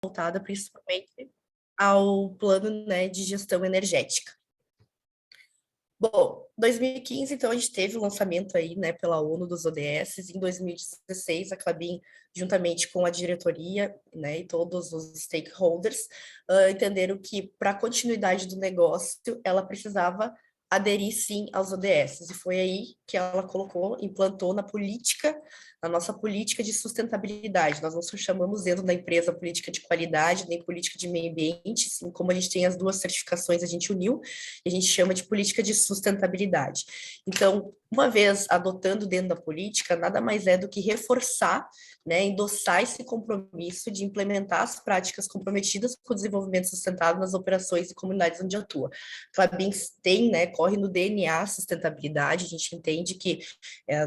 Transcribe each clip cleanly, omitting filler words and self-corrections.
voltada principalmente ao plano, né, de gestão energética. Bom, 2015, então, a gente teve o lançamento aí, né, pela ONU dos ODS. Em 2016, a Klabin, juntamente com a diretoria, né, e todos os stakeholders, entenderam que, para a continuidade do negócio, ela precisava aderir, sim, aos ODS. E foi aí que ela colocou, implantou na nossa política de sustentabilidade. Nós não chamamos dentro da empresa política de qualidade, nem política de meio ambiente, assim, como a gente tem as duas certificações, a gente uniu, e a gente chama de política de sustentabilidade. Então, uma vez adotando dentro da política, nada mais é do que reforçar, né, endossar esse compromisso de implementar as práticas comprometidas com o desenvolvimento sustentável nas operações e comunidades onde atua. Klabin tem, né, corre no DNA a sustentabilidade, a gente entende que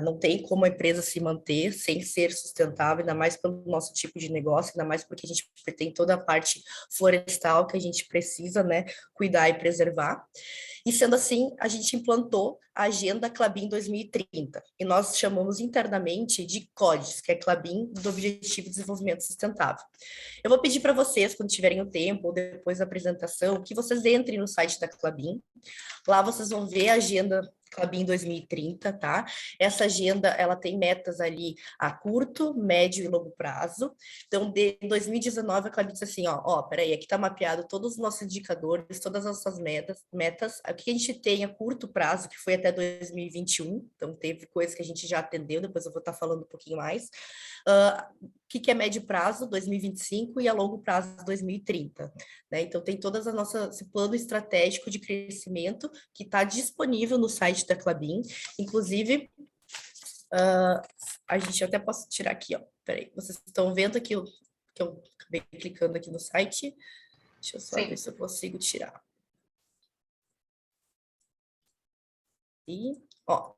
não tem como a empresa se manter sem ser sustentável, ainda mais pelo nosso tipo de negócio, ainda mais porque a gente tem toda a parte florestal que a gente precisa, né, cuidar e preservar. E sendo assim, a gente implantou a Agenda Klabin 2030, e nós chamamos internamente de CODES, que é Klabin do Objetivo de Desenvolvimento Sustentável. Eu vou pedir para vocês, quando tiverem o tempo, ou depois da apresentação, que vocês entrem no site da Klabin. Lá vocês vão ver a Agenda Klabin 2030, tá? Essa agenda, ela tem metas ali a curto, médio e longo prazo. Então, de 2019, a Klabin disse assim, peraí, aqui tá mapeado todos os nossos indicadores, todas as nossas metas. Aqui a gente tem a curto prazo, que foi até 2021, então teve coisas que a gente já atendeu, depois eu vou estar falando um pouquinho mais. O que é médio prazo, 2025, e a longo prazo, 2030. Né? Então, tem todas a nossa esse plano estratégico de crescimento que está disponível no site da Klabin. Inclusive, a gente até posso tirar aqui, ó. Peraí, vocês estão vendo aqui que eu acabei clicando aqui no site? Deixa eu só ver se eu consigo tirar. E, ó,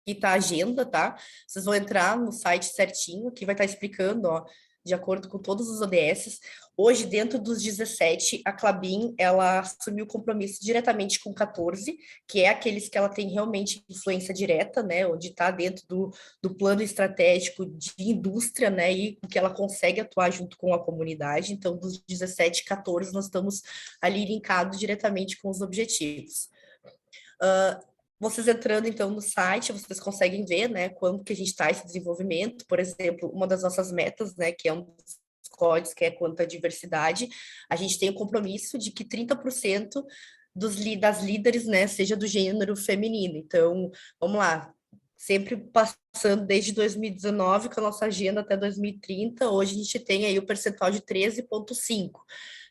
aqui tá a agenda, tá? Vocês vão entrar no site certinho, que vai estar explicando, ó, de acordo com todos os ODS. Hoje, dentro dos 17, a Klabin, ela assumiu compromisso diretamente com 14, que é aqueles que ela tem realmente influência direta, né, onde está dentro do plano estratégico de indústria, né, e que ela consegue atuar junto com a comunidade. Então, dos 17, 14, nós estamos ali linkados diretamente com os objetivos. Vocês entrando, então, no site, vocês conseguem ver, né, quando que a gente está esse desenvolvimento. Por exemplo, uma das nossas metas, né, que é um dos códigos, que é quanto à diversidade, a gente tem o compromisso de que 30% das líderes, né, seja do gênero feminino. Então, vamos lá, sempre passando desde 2019 com a nossa agenda até 2030, hoje a gente tem aí o percentual de 13,5%.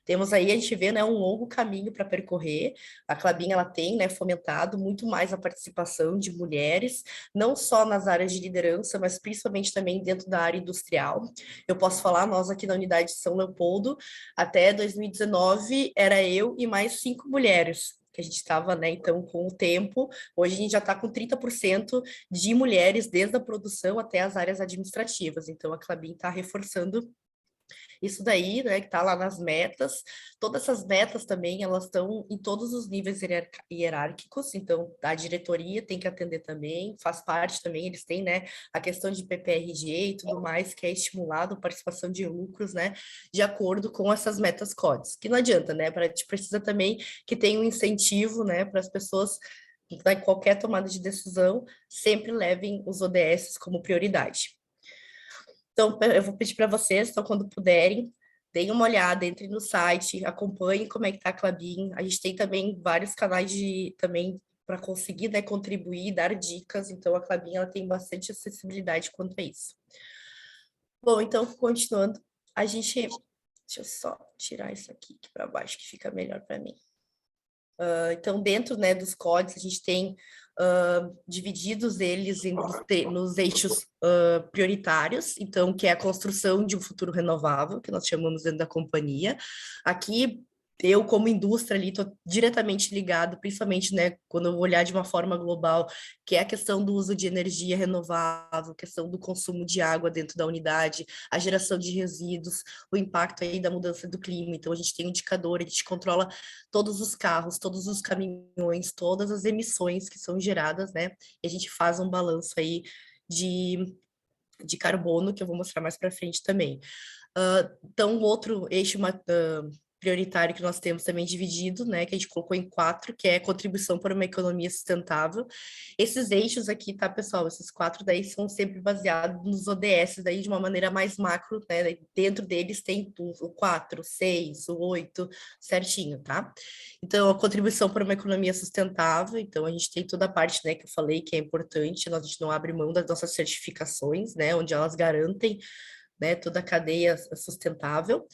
Temos aí, a gente vê, né, um longo caminho para percorrer. A Klabin, ela tem, né, fomentado muito mais a participação de mulheres, não só nas áreas de liderança, mas principalmente também dentro da área industrial. Eu posso falar, nós aqui na unidade de São Leopoldo, até 2019, era eu e mais 5 mulheres que a gente estava, né, então, com o tempo. Hoje a gente já está com 30% de mulheres, desde a produção até as áreas administrativas. Então, a Klabin está reforçando isso daí, né, que está lá nas metas. Todas essas metas também, elas estão em todos os níveis hierárquicos, então a diretoria tem que atender também, faz parte também, eles têm, né, a questão de PPRG e tudo mais, que é estimulado a participação de lucros, né, de acordo com essas metas CODES, que não adianta, né, a gente precisa também que tenha um incentivo, né, para as pessoas em qualquer tomada de decisão, sempre levem os ODS como prioridade. Então, eu vou pedir para vocês, então, quando puderem, deem uma olhada, entrem no site, acompanhem como é que está a Klabin. A gente tem também vários canais também para conseguir, né, contribuir, dar dicas. Então, a Klabin, ela tem bastante acessibilidade quanto a isso. Bom, então, continuando, a gente... Deixa eu só tirar isso aqui para baixo, que fica melhor para mim. Então, dentro, né, dos códigos, a gente tem divididos eles nos eixos prioritários, então, que é a construção de um futuro renovável, que nós chamamos dentro da companhia. Aqui, eu, como indústria ali, estou diretamente ligado, principalmente, né, quando eu vou olhar de uma forma global, que é a questão do uso de energia renovável, questão do consumo de água dentro da unidade, a geração de resíduos, o impacto aí da mudança do clima. Então, a gente tem um indicador, a gente controla todos os carros, todos os caminhões, todas as emissões que são geradas, né? E a gente faz um balanço aí de carbono, que eu vou mostrar mais para frente também. Então, outro eixo prioritário que nós temos também dividido, né, que a gente colocou em 4, que é contribuição para uma economia sustentável. Esses eixos aqui, tá, pessoal? Esses 4 daí são sempre baseados nos ODS, daí de uma maneira mais macro, né? Daí dentro deles tem o 4, o 6, o 8, certinho, tá? Então, a contribuição para uma economia sustentável, então a gente tem toda a parte, né, que eu falei que é importante, a gente não abre mão das nossas certificações, né, onde elas garantem, né, toda a cadeia sustentável.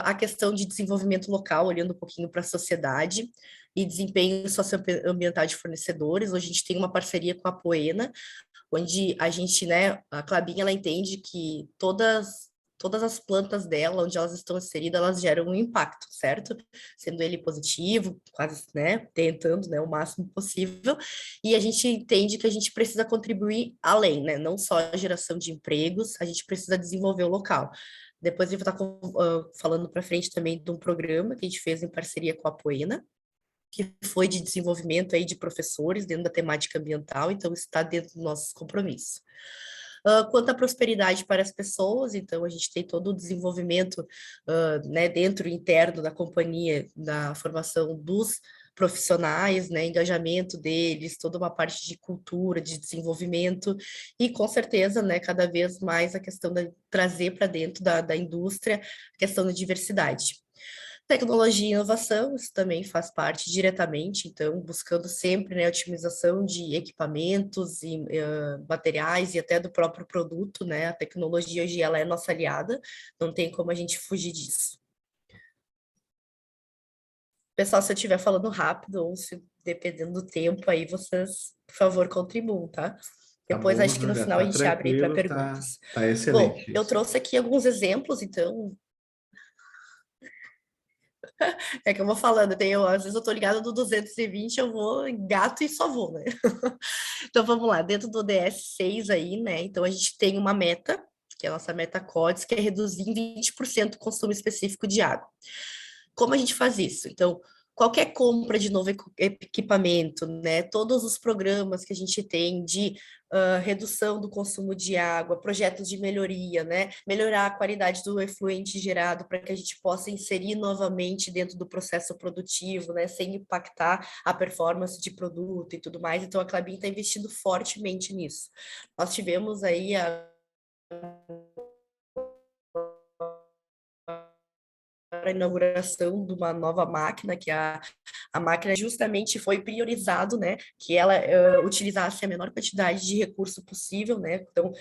A questão de desenvolvimento local, olhando um pouquinho para a sociedade, e desempenho socioambiental de fornecedores. Hoje a gente tem uma parceria com a Poena, onde a gente, né, a Klabin, ela entende que todas as plantas dela, onde elas estão inseridas, elas geram um impacto, certo? Sendo ele positivo, quase, né, tentando, né, o máximo possível, e a gente entende que a gente precisa contribuir além, né, não só a geração de empregos, a gente precisa desenvolver o local. Depois eu vou estar falando para frente também de um programa que a gente fez em parceria com a Poena, que foi de desenvolvimento aí de professores dentro da temática ambiental, então está dentro dos nossos compromissos. Quanto à prosperidade para as pessoas, então a gente tem todo o desenvolvimento, né, dentro interno da companhia, da formação dos profissionais, né, engajamento deles, toda uma parte de cultura, de desenvolvimento, e com certeza, né, cada vez mais a questão de trazer para dentro da indústria a questão da diversidade. Tecnologia e inovação, isso também faz parte diretamente, então, buscando sempre, né, a otimização de equipamentos e materiais e até do próprio produto, né? A tecnologia hoje ela é nossa aliada, não tem como a gente fugir disso. Pessoal, se eu estiver falando rápido ou se dependendo do tempo, aí vocês, por favor, contribuam, tá? Tá Depois bom, acho que no Júlia, final a tá gente abre aí para tranquilo, tá, perguntas. tá Bom, excelente eu isso. trouxe aqui alguns exemplos, então é que eu vou falando, às vezes eu tô ligada do 220, eu vou gato e só vou, né? Então vamos lá, dentro do DS6 aí, né? Então a gente tem uma meta, que é a nossa meta CODES, que é reduzir em 20% o consumo específico de água. Como a gente faz isso? Então, qualquer compra de novo equipamento, né? Todos os programas que a gente tem de redução do consumo de água, projetos de melhoria, né? Melhorar a qualidade do efluente gerado para que a gente possa inserir novamente dentro do processo produtivo, né? Sem impactar a performance de produto e tudo mais. Então, a Klabin está investindo fortemente nisso. Nós tivemos aí a inauguração de uma nova máquina, que a máquina justamente foi priorizado, né, que ela utilizasse a menor quantidade de recurso possível, né, então,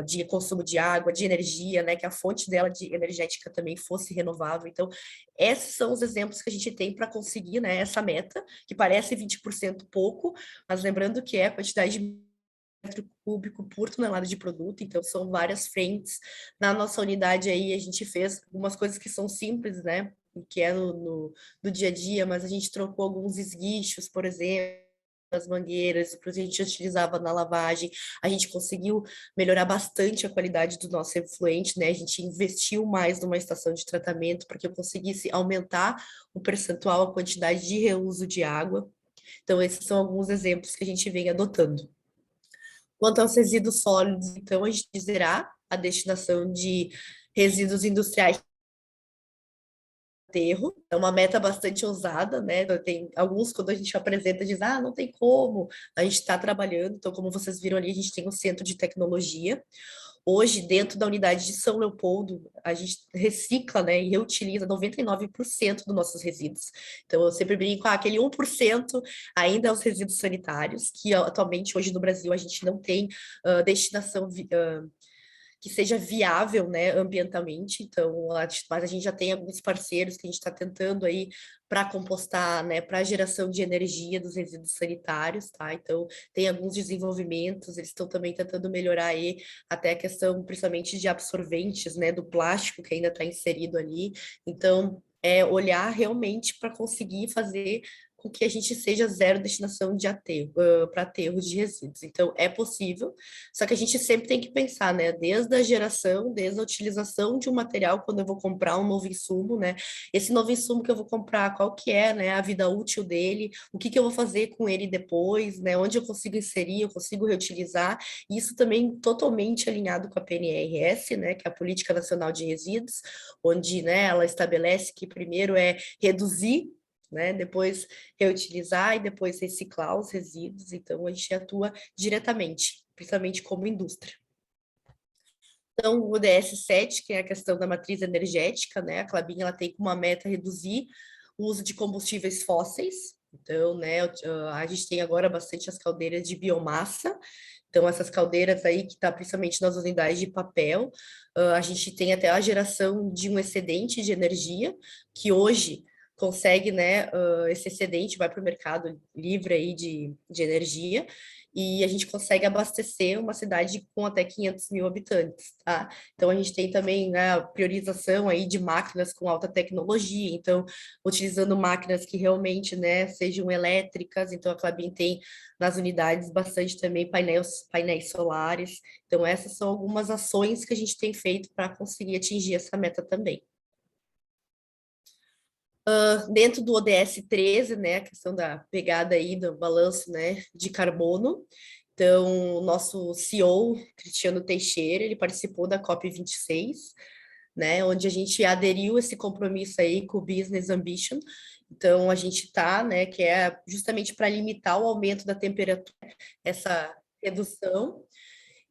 de consumo de água, de energia, né, que a fonte dela de energética também fosse renovável. Então, esses são os exemplos que a gente tem para conseguir, né, essa meta, que parece 20% pouco, mas lembrando que é a quantidade de metro cúbico por tonelada de produto, então são várias frentes. Na nossa unidade aí a gente fez algumas coisas que são simples, né? Que é no dia a dia, mas a gente trocou alguns esguichos, por exemplo, as mangueiras, que a gente utilizava na lavagem, a gente conseguiu melhorar bastante a qualidade do nosso efluente, né? A gente investiu mais numa estação de tratamento para que eu conseguisse aumentar o percentual, a quantidade de reuso de água. Então, esses são alguns exemplos que a gente vem adotando. Quanto aos resíduos sólidos, então, a gente zerá a destinação de resíduos industriais de aterro. É uma meta bastante ousada, né? Tem alguns, quando a gente apresenta, diz, não tem como, a gente está trabalhando. Então, como vocês viram ali, a gente tem um centro de tecnologia. Hoje, dentro da unidade de São Leopoldo, a gente recicla, né, e reutiliza 99% dos nossos resíduos. Então, eu sempre brinco, aquele 1% ainda é os resíduos sanitários, que atualmente, hoje no Brasil, a gente não tem destinação que seja viável, né, ambientalmente. Então, mas a gente já tem alguns parceiros que a gente está tentando aí para compostar, né, para geração de energia dos resíduos sanitários, tá? Então, tem alguns desenvolvimentos, eles estão também tentando melhorar aí até a questão, principalmente de absorventes, né, do plástico que ainda está inserido ali. Então, é olhar realmente para conseguir fazer com que a gente seja zero destinação de aterro, para aterro de resíduos. Então, é possível, só que a gente sempre tem que pensar, né, desde a geração, desde a utilização de um material, quando eu vou comprar um novo insumo, né, esse novo insumo que eu vou comprar, qual que é, né, a vida útil dele, o que que eu vou fazer com ele depois, né, onde eu consigo inserir, eu consigo reutilizar, e isso também totalmente alinhado com a PNRS, né, que é a Política Nacional de Resíduos, onde, né, ela estabelece que primeiro é reduzir, né, depois reutilizar e depois reciclar os resíduos, então a gente atua diretamente, principalmente como indústria. Então, o ODS 7, que é a questão da matriz energética, né, a Klabin ela tem como meta reduzir o uso de combustíveis fósseis, então, né, a gente tem agora bastante as caldeiras de biomassa, então essas caldeiras aí que está principalmente nas unidades de papel, a gente tem até a geração de um excedente de energia, que hoje consegue, né, esse excedente vai para o mercado livre aí de energia, e a gente consegue abastecer uma cidade com até 500 mil habitantes, tá? Então, a gente tem também, né, a priorização aí de máquinas com alta tecnologia, então, utilizando máquinas que realmente, né, sejam elétricas, então a Klabin tem nas unidades bastante também painéis solares, então essas são algumas ações que a gente tem feito para conseguir atingir essa meta também. Dentro do ODS 13, né, a questão da pegada aí do balanço, né, de carbono. Então, o nosso CEO, Cristiano Teixeira, ele participou da COP26, né, onde a gente aderiu esse compromisso aí com o Business Ambition. Então, a gente está, né, que é justamente para limitar o aumento da temperatura, essa redução.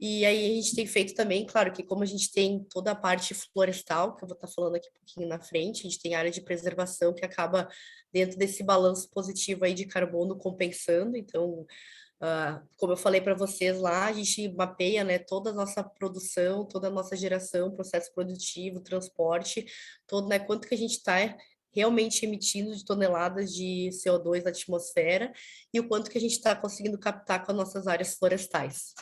E aí a gente tem feito também, claro que como a gente tem toda a parte florestal, que eu vou estar falando aqui um pouquinho na frente, a gente tem área de preservação que acaba dentro desse balanço positivo aí de carbono compensando, então, como eu falei para vocês lá, a gente mapeia, né, toda a nossa produção, toda a nossa geração, processo produtivo, transporte, todo, né, quanto que a gente está realmente emitindo de toneladas de CO2 na atmosfera e o quanto que a gente está conseguindo captar com as nossas áreas florestais.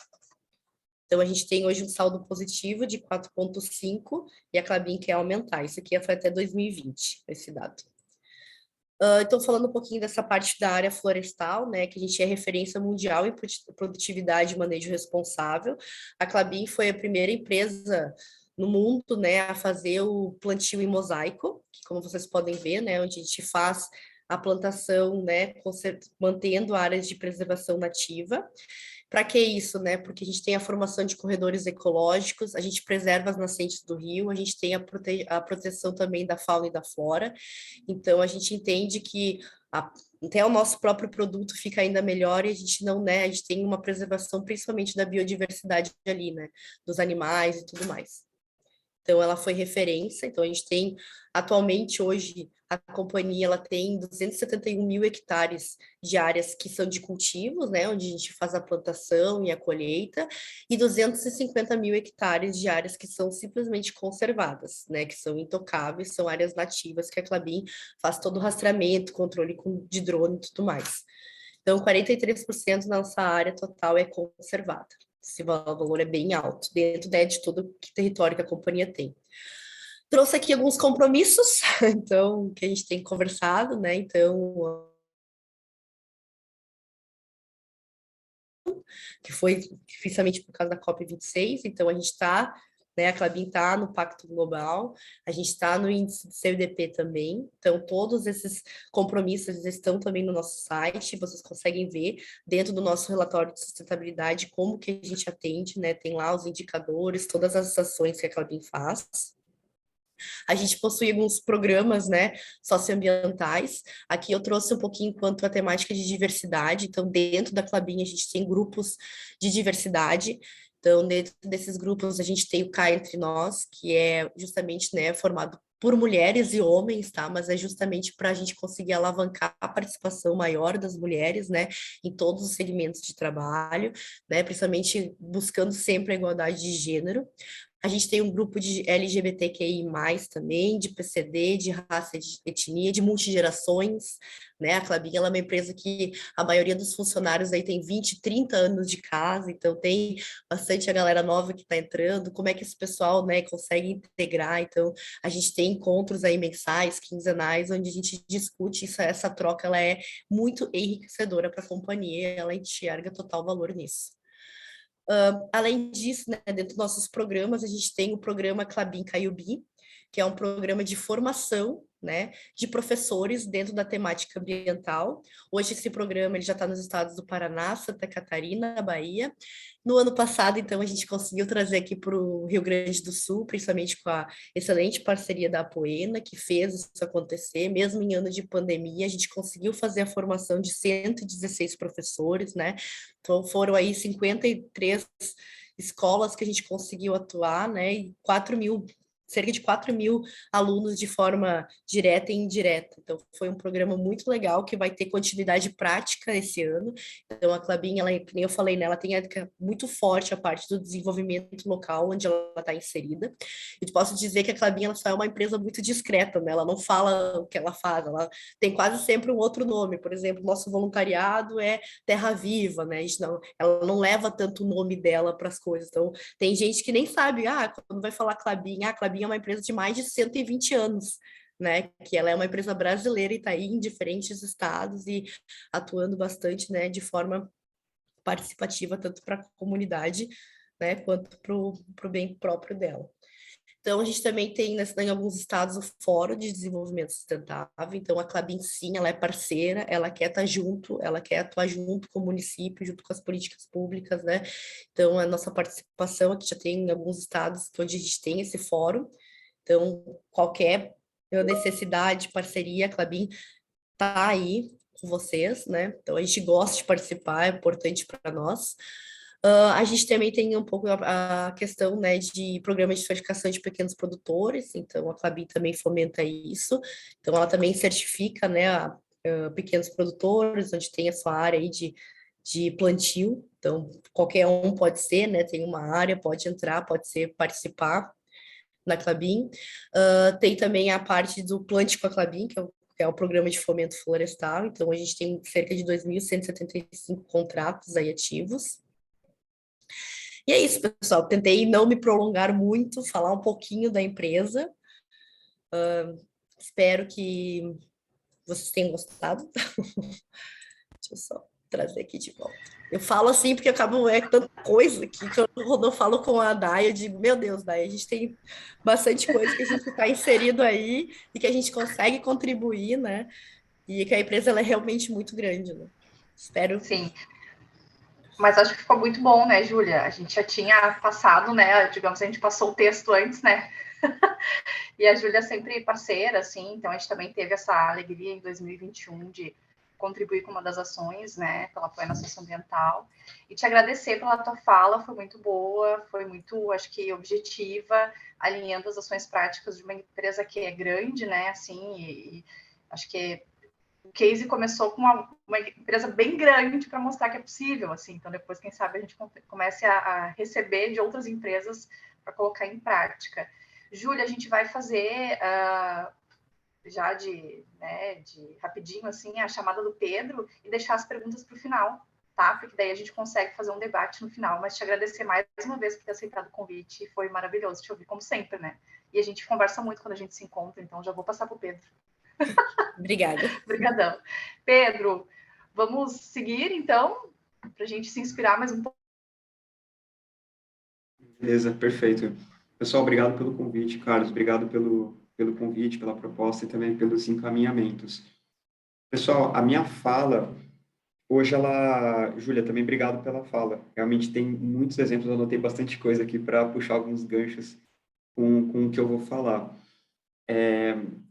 Então, a gente tem hoje um saldo positivo de 4,5 e a Klabin quer aumentar. Isso aqui foi até 2020, esse dado. Então, falando um pouquinho dessa parte da área florestal, né, que a gente é referência mundial em produtividade e manejo responsável. A Klabin foi a primeira empresa no mundo, né, a fazer o plantio em mosaico, que como vocês podem ver, né, onde a gente faz a plantação, né, mantendo áreas de preservação nativa. Para que isso, né? Porque a gente tem a formação de corredores ecológicos, a gente preserva as nascentes do rio, a gente tem a proteção também da fauna e da flora. Então, a gente entende que até o nosso próprio produto fica ainda melhor e a gente não, né? A gente tem uma preservação principalmente da biodiversidade ali, né? Dos animais e tudo mais. Então, ela foi referência. Então, a gente tem, atualmente, hoje, a companhia ela tem 271 mil hectares de áreas que são de cultivos, né, onde a gente faz a plantação e a colheita, e 250 mil hectares de áreas que são simplesmente conservadas, né, que são intocáveis, são áreas nativas que a Klabin faz todo o rastreamento, controle de drone e tudo mais. Então, 43% da nossa área total é conservada. Esse valor é bem alto, dentro, né, de todo o território que a companhia tem. Trouxe aqui alguns compromissos, então, que a gente tem conversado, né? Então, que foi principalmente por causa da COP26, então a gente está, né, a Klabin está no Pacto Global, a gente está no índice de CDP também, então todos esses compromissos estão também no nosso site, vocês conseguem ver dentro do nosso relatório de sustentabilidade como que a gente atende, né, tem lá os indicadores, todas as ações que a Klabin faz. A gente possui alguns programas, né, socioambientais. Aqui eu trouxe um pouquinho quanto à temática de diversidade. Então, dentro da Klabin, a gente tem grupos de diversidade. Então, dentro desses grupos, a gente tem o Cá Entre Nós, que é justamente, né, formado por mulheres e homens, tá? Mas é justamente para a gente conseguir alavancar a participação maior das mulheres, né, em todos os segmentos de trabalho, né, principalmente buscando sempre a igualdade de gênero. A gente tem um grupo de LGBTQI+, também, de PCD, de raça, de etnia, de multigerações, né? A Klabin, ela é uma empresa que a maioria dos funcionários aí tem 20, 30 anos de casa, então tem bastante a galera nova que está entrando, como é que esse pessoal, né, consegue integrar, então a gente tem encontros aí mensais, quinzenais, onde a gente discute isso, essa troca, ela é muito enriquecedora para a companhia, ela enxerga total valor nisso. Além disso, né, dentro dos nossos programas, a gente tem o programa Klabin Caiubi, que é um programa de formação, né, de professores dentro da temática ambiental. Hoje esse programa ele já está nos estados do Paraná, Santa Catarina, Bahia. No ano passado, então, a gente conseguiu trazer aqui para o Rio Grande do Sul, principalmente com a excelente parceria da Apoena, que fez isso acontecer, mesmo em ano de pandemia, a gente conseguiu fazer a formação de 116 professores, né? Então foram aí 53 escolas que a gente conseguiu atuar, né? E 4.000 cerca de 4.000 alunos de forma direta e indireta. Então, foi um programa muito legal que vai ter continuidade prática esse ano. Então, a Klabin, ela, como eu falei, né, ela tem muito forte a parte do desenvolvimento local, onde ela está inserida. E posso dizer que a Klabin, ela só é uma empresa muito discreta, né? Ela não fala o que ela faz, ela tem quase sempre um outro nome. Por exemplo, nosso voluntariado é Terra Viva, né? Ela não leva tanto o nome dela para as coisas. Então, tem gente que nem sabe, quando vai falar Klabin, a Klabin é uma empresa de mais de 120 anos, né? Que ela é uma empresa brasileira e está aí em diferentes estados e atuando bastante, né, de forma participativa, tanto para a comunidade, né, quanto para o bem próprio dela. Então, a gente também tem em alguns estados o Fórum de Desenvolvimento Sustentável. Então, a Klabin, sim, ela é parceira, ela quer estar junto, ela quer atuar junto com o município, junto com as políticas públicas, né? Então, a nossa participação aqui já tem em alguns estados onde a gente tem esse fórum. Então, qualquer necessidade, parceria, a Klabin está aí com vocês, né? Então, a gente gosta de participar, é importante para nós. A gente também tem um pouco a questão, né, de programas de certificação de pequenos produtores, então a Klabin também fomenta isso, então ela também certifica, né, pequenos produtores, onde tem a sua área aí de plantio, então qualquer um pode ser, né, tem uma área, pode entrar, pode ser participar na Klabin. Tem também a parte do Plante com a Klabin, que é o programa de fomento florestal, então a gente tem cerca de 2.175 contratos aí ativos. E é isso, pessoal. Tentei não me prolongar muito, falar um pouquinho da empresa. Espero que vocês tenham gostado. Deixa eu só trazer aqui de volta. Eu falo assim porque acabo tanta coisa aqui que quando eu falo com a Day, eu digo, meu Deus, Day, a gente tem bastante coisa que a gente está inserido aí e que a gente consegue contribuir, né? E que a empresa ela é realmente muito grande, né? Espero. Sim. Mas acho que ficou muito bom, né, Júlia? A gente já tinha passado, né? Digamos, a gente passou o texto antes, né? E a Júlia é sempre parceira, assim, então a gente também teve essa alegria em 2021 de contribuir com uma das ações, né, pela apoio na socioambiental. E te agradecer pela tua fala, foi muito boa, foi muito, acho que, objetiva, alinhando as ações práticas de uma empresa que é grande, né, assim, e acho que o Case começou com uma empresa bem grande para mostrar que é possível, assim, então depois, quem sabe, a gente comece a receber de outras empresas para colocar em prática. Júlia, a gente vai fazer já de rapidinho assim a chamada do Pedro e deixar as perguntas para o final, tá? Porque daí a gente consegue fazer um debate no final. Mas te agradecer mais uma vez por ter aceitado o convite, foi maravilhoso te ouvir como sempre, né? E a gente conversa muito quando a gente se encontra, então já vou passar para o Pedro. Obrigada. Obrigadão. Pedro, vamos seguir então para a gente se inspirar mais um pouco. Beleza, perfeito. Pessoal, obrigado pelo convite, Carlos, obrigado pelo convite, pela proposta e também pelos encaminhamentos. Pessoal, a minha fala, hoje Júlia, também obrigado pela fala. Realmente tem muitos exemplos, eu anotei bastante coisa aqui para puxar alguns ganchos com o que eu vou falar.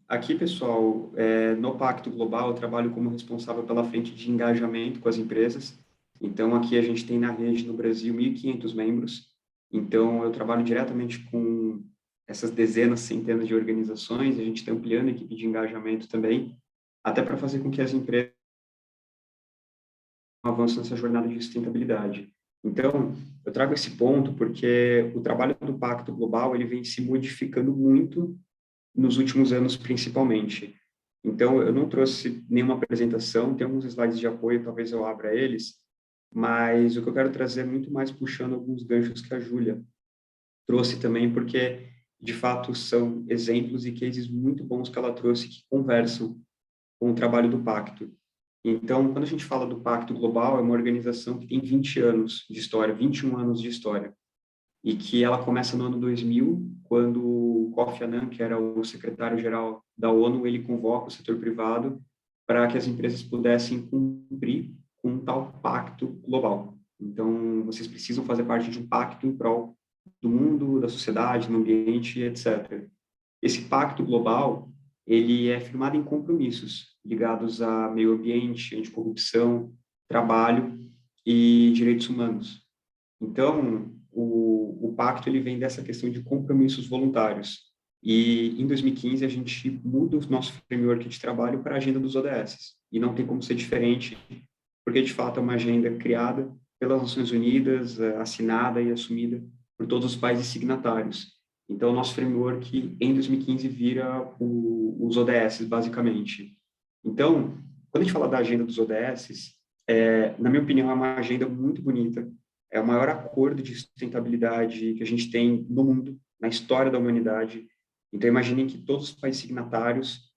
Aqui, pessoal, no Pacto Global, eu trabalho como responsável pela frente de engajamento com as empresas. Então, aqui a gente tem na rede, no Brasil, 1.500 membros. Então, eu trabalho diretamente com essas dezenas, centenas de organizações. A gente está ampliando a equipe de engajamento também, até para fazer com que as empresas avancem nessa jornada de sustentabilidade. Então, eu trago esse ponto porque o trabalho do Pacto Global, ele vem se modificando muito nos últimos anos, principalmente. Então, eu não trouxe nenhuma apresentação, tem alguns slides de apoio, talvez eu abra eles, mas o que eu quero trazer é muito mais puxando alguns ganchos que a Júlia trouxe também, porque, de fato, são exemplos e cases muito bons que ela trouxe que conversam com o trabalho do Pacto. Então, quando a gente fala do Pacto Global, é uma organização que tem 20 anos de história, 21 anos de história, e que ela começa no ano 2000, quando o Kofi Annan, que era o secretário-geral da ONU, ele convoca o setor privado para que as empresas pudessem cumprir com um tal pacto global. Então, vocês precisam fazer parte de um pacto em prol do mundo, da sociedade, do ambiente, etc. Esse pacto global, ele é firmado em compromissos ligados a meio ambiente, anticorrupção, trabalho e direitos humanos. Então, o pacto ele vem dessa questão de compromissos voluntários. E em 2015 a gente muda o nosso framework de trabalho para a agenda dos ODS. E não tem como ser diferente, porque de fato é uma agenda criada pelas Nações Unidas, assinada e assumida por todos os países signatários. Então, o nosso framework em 2015 vira os ODS, basicamente. Então, quando a gente fala da agenda dos ODS, na minha opinião, é uma agenda muito bonita, é o maior acordo de sustentabilidade que a gente tem no mundo, na história da humanidade. Então, imaginem que todos os países signatários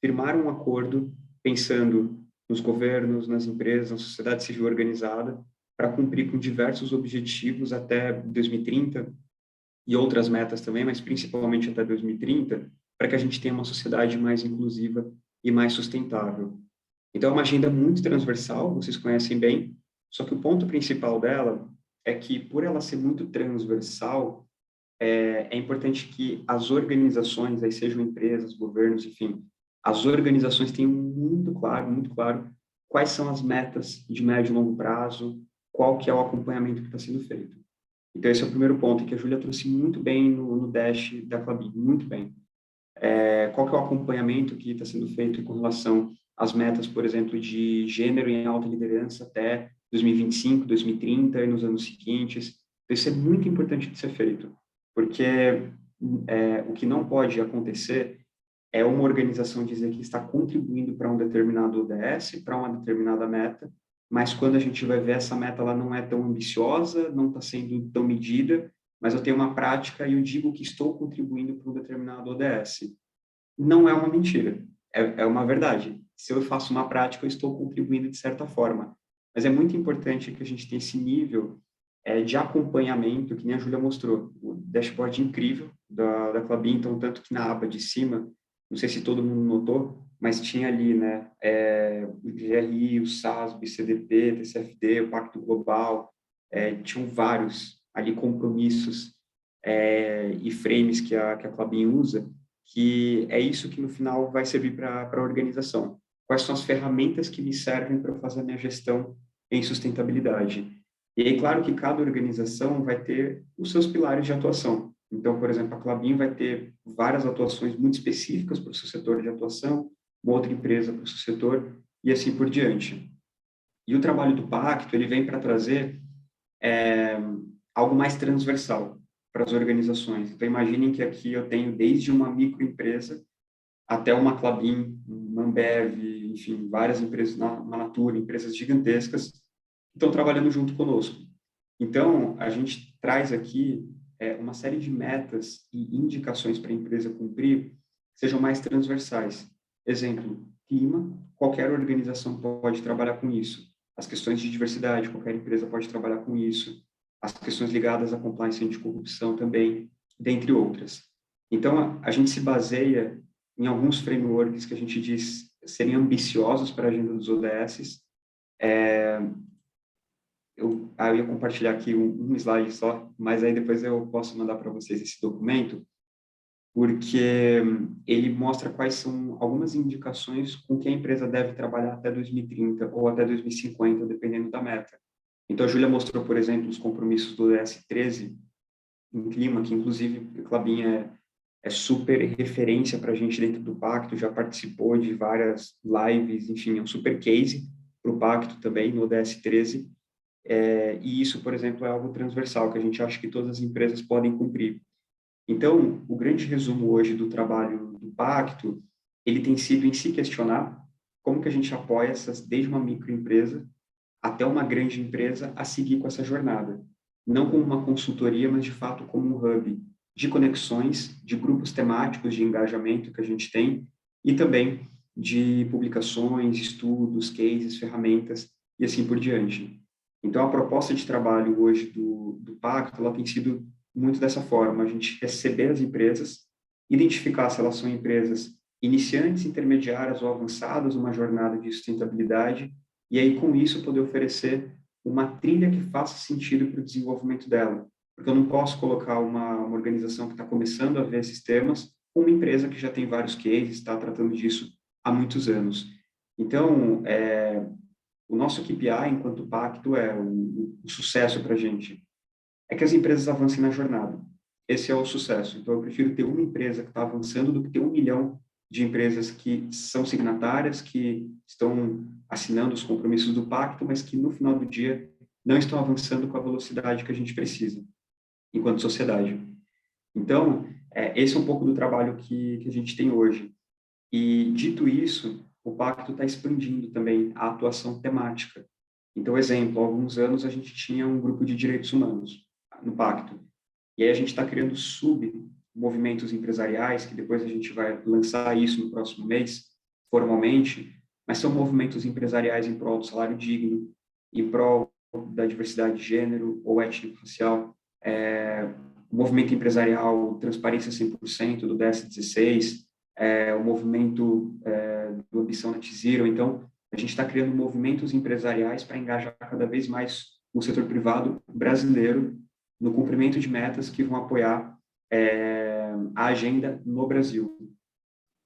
firmaram um acordo pensando nos governos, nas empresas, na sociedade civil organizada, para cumprir com diversos objetivos até 2030 e outras metas também, mas principalmente até 2030, para que a gente tenha uma sociedade mais inclusiva e mais sustentável. Então, é uma agenda muito transversal, vocês conhecem bem, só que o ponto principal dela é que, por ela ser muito transversal, é importante que as organizações, aí sejam empresas, governos, enfim, as organizações tenham muito claro, quais são as metas de médio e longo prazo, qual que é o acompanhamento que está sendo feito. Então, esse é o primeiro ponto, que a Júlia trouxe muito bem no Dash da Clabin, muito bem. Qual que é o acompanhamento que está sendo feito com relação às metas, por exemplo, de gênero em alta liderança até 2025, 2030 e nos anos seguintes. Então, isso é muito importante de ser feito, porque o que não pode acontecer é uma organização dizer que está contribuindo para um determinado ODS, para uma determinada meta, mas quando a gente vai ver essa meta, ela não é tão ambiciosa, não está sendo tão medida, mas eu tenho uma prática e eu digo que estou contribuindo para um determinado ODS. Não é uma mentira, é uma verdade. Se eu faço uma prática, eu estou contribuindo de certa forma. Mas é muito importante que a gente tenha esse nível de acompanhamento, que nem a Júlia mostrou. O dashboard incrível da Clabin, então, tanto que na aba de cima, não sei se todo mundo notou, mas tinha ali, né, o GRI, o SASB, CDP, TCFD, o Pacto Global, tinham vários ali compromissos e frames que a Clabin usa, que é isso que no final vai servir para a organização. Quais são as ferramentas que me servem para fazer a minha gestão em sustentabilidade? E aí, claro que cada organização vai ter os seus pilares de atuação. Então, por exemplo, a Clabin vai ter várias atuações muito específicas para o seu setor de atuação, uma outra empresa para o seu setor, e assim por diante. E o trabalho do Pacto, ele vem para trazer algo mais transversal para as organizações. Então, imaginem que aqui eu tenho desde uma microempresa até uma Clabin, uma Ambev, enfim, várias empresas, uma Natura, empresas gigantescas, que estão trabalhando junto conosco. Então, a gente traz aqui uma série de metas e indicações para a empresa cumprir que sejam mais transversais. Exemplo, clima, qualquer organização pode trabalhar com isso. As questões de diversidade, qualquer empresa pode trabalhar com isso. As questões ligadas à compliance e anticorrupção também, dentre outras. Então, a gente se baseia em alguns frameworks que a gente diz serem ambiciosos para a agenda dos ODS. Eu ia compartilhar aqui um slide só, mas aí depois eu posso mandar para vocês esse documento, porque ele mostra quais são algumas indicações com que a empresa deve trabalhar até 2030 ou até 2050, dependendo da meta. Então, a Júlia mostrou, por exemplo, os compromissos do ODS 13 em clima, que inclusive a Clabin é super referência para a gente dentro do Pacto, já participou de várias lives, enfim, é um super case para o Pacto também, no ODS 13. e isso, por exemplo, é algo transversal, que a gente acha que todas as empresas podem cumprir. Então, o grande resumo hoje do trabalho do Pacto, ele tem sido em se questionar como que a gente apoia desde uma microempresa até uma grande empresa a seguir com essa jornada. Não como uma consultoria, mas de fato como um hub de conexões, de grupos temáticos de engajamento que a gente tem e também de publicações, estudos, cases, ferramentas e assim por diante. Então, a proposta de trabalho hoje do Pacto, ela tem sido muito dessa forma, a gente receber as empresas, identificar se elas são empresas iniciantes, intermediárias ou avançadas numa jornada de sustentabilidade, e aí com isso poder oferecer uma trilha que faça sentido para o desenvolvimento dela. Porque eu não posso colocar uma organização que está começando a ver esses temas com uma empresa que já tem vários cases, está tratando disso há muitos anos. Então, o nosso KPI, enquanto Pacto, o sucesso para a gente é que as empresas avancem na jornada. Esse é o sucesso. Então, eu prefiro ter uma empresa que está avançando do que ter 1 milhão de empresas que são signatárias, que estão assinando os compromissos do pacto, mas que no final do dia não estão avançando com a velocidade que a gente precisa, enquanto sociedade. Então, esse é um pouco do trabalho que a gente tem hoje. E, dito isso, o pacto está expandindo também a atuação temática. Então, exemplo, há alguns anos a gente tinha um grupo de direitos humanos no pacto. E aí a gente está criando sub-movimentos empresariais, que depois a gente vai lançar isso no próximo mês, formalmente, mas são movimentos empresariais em prol do salário digno, em prol da diversidade de gênero ou étnico-racial, o movimento empresarial Transparência 100% do DS16, o movimento do Ambição Net Zero. Então, a gente está criando movimentos empresariais para engajar cada vez mais o setor privado brasileiro no cumprimento de metas que vão apoiar a agenda no Brasil.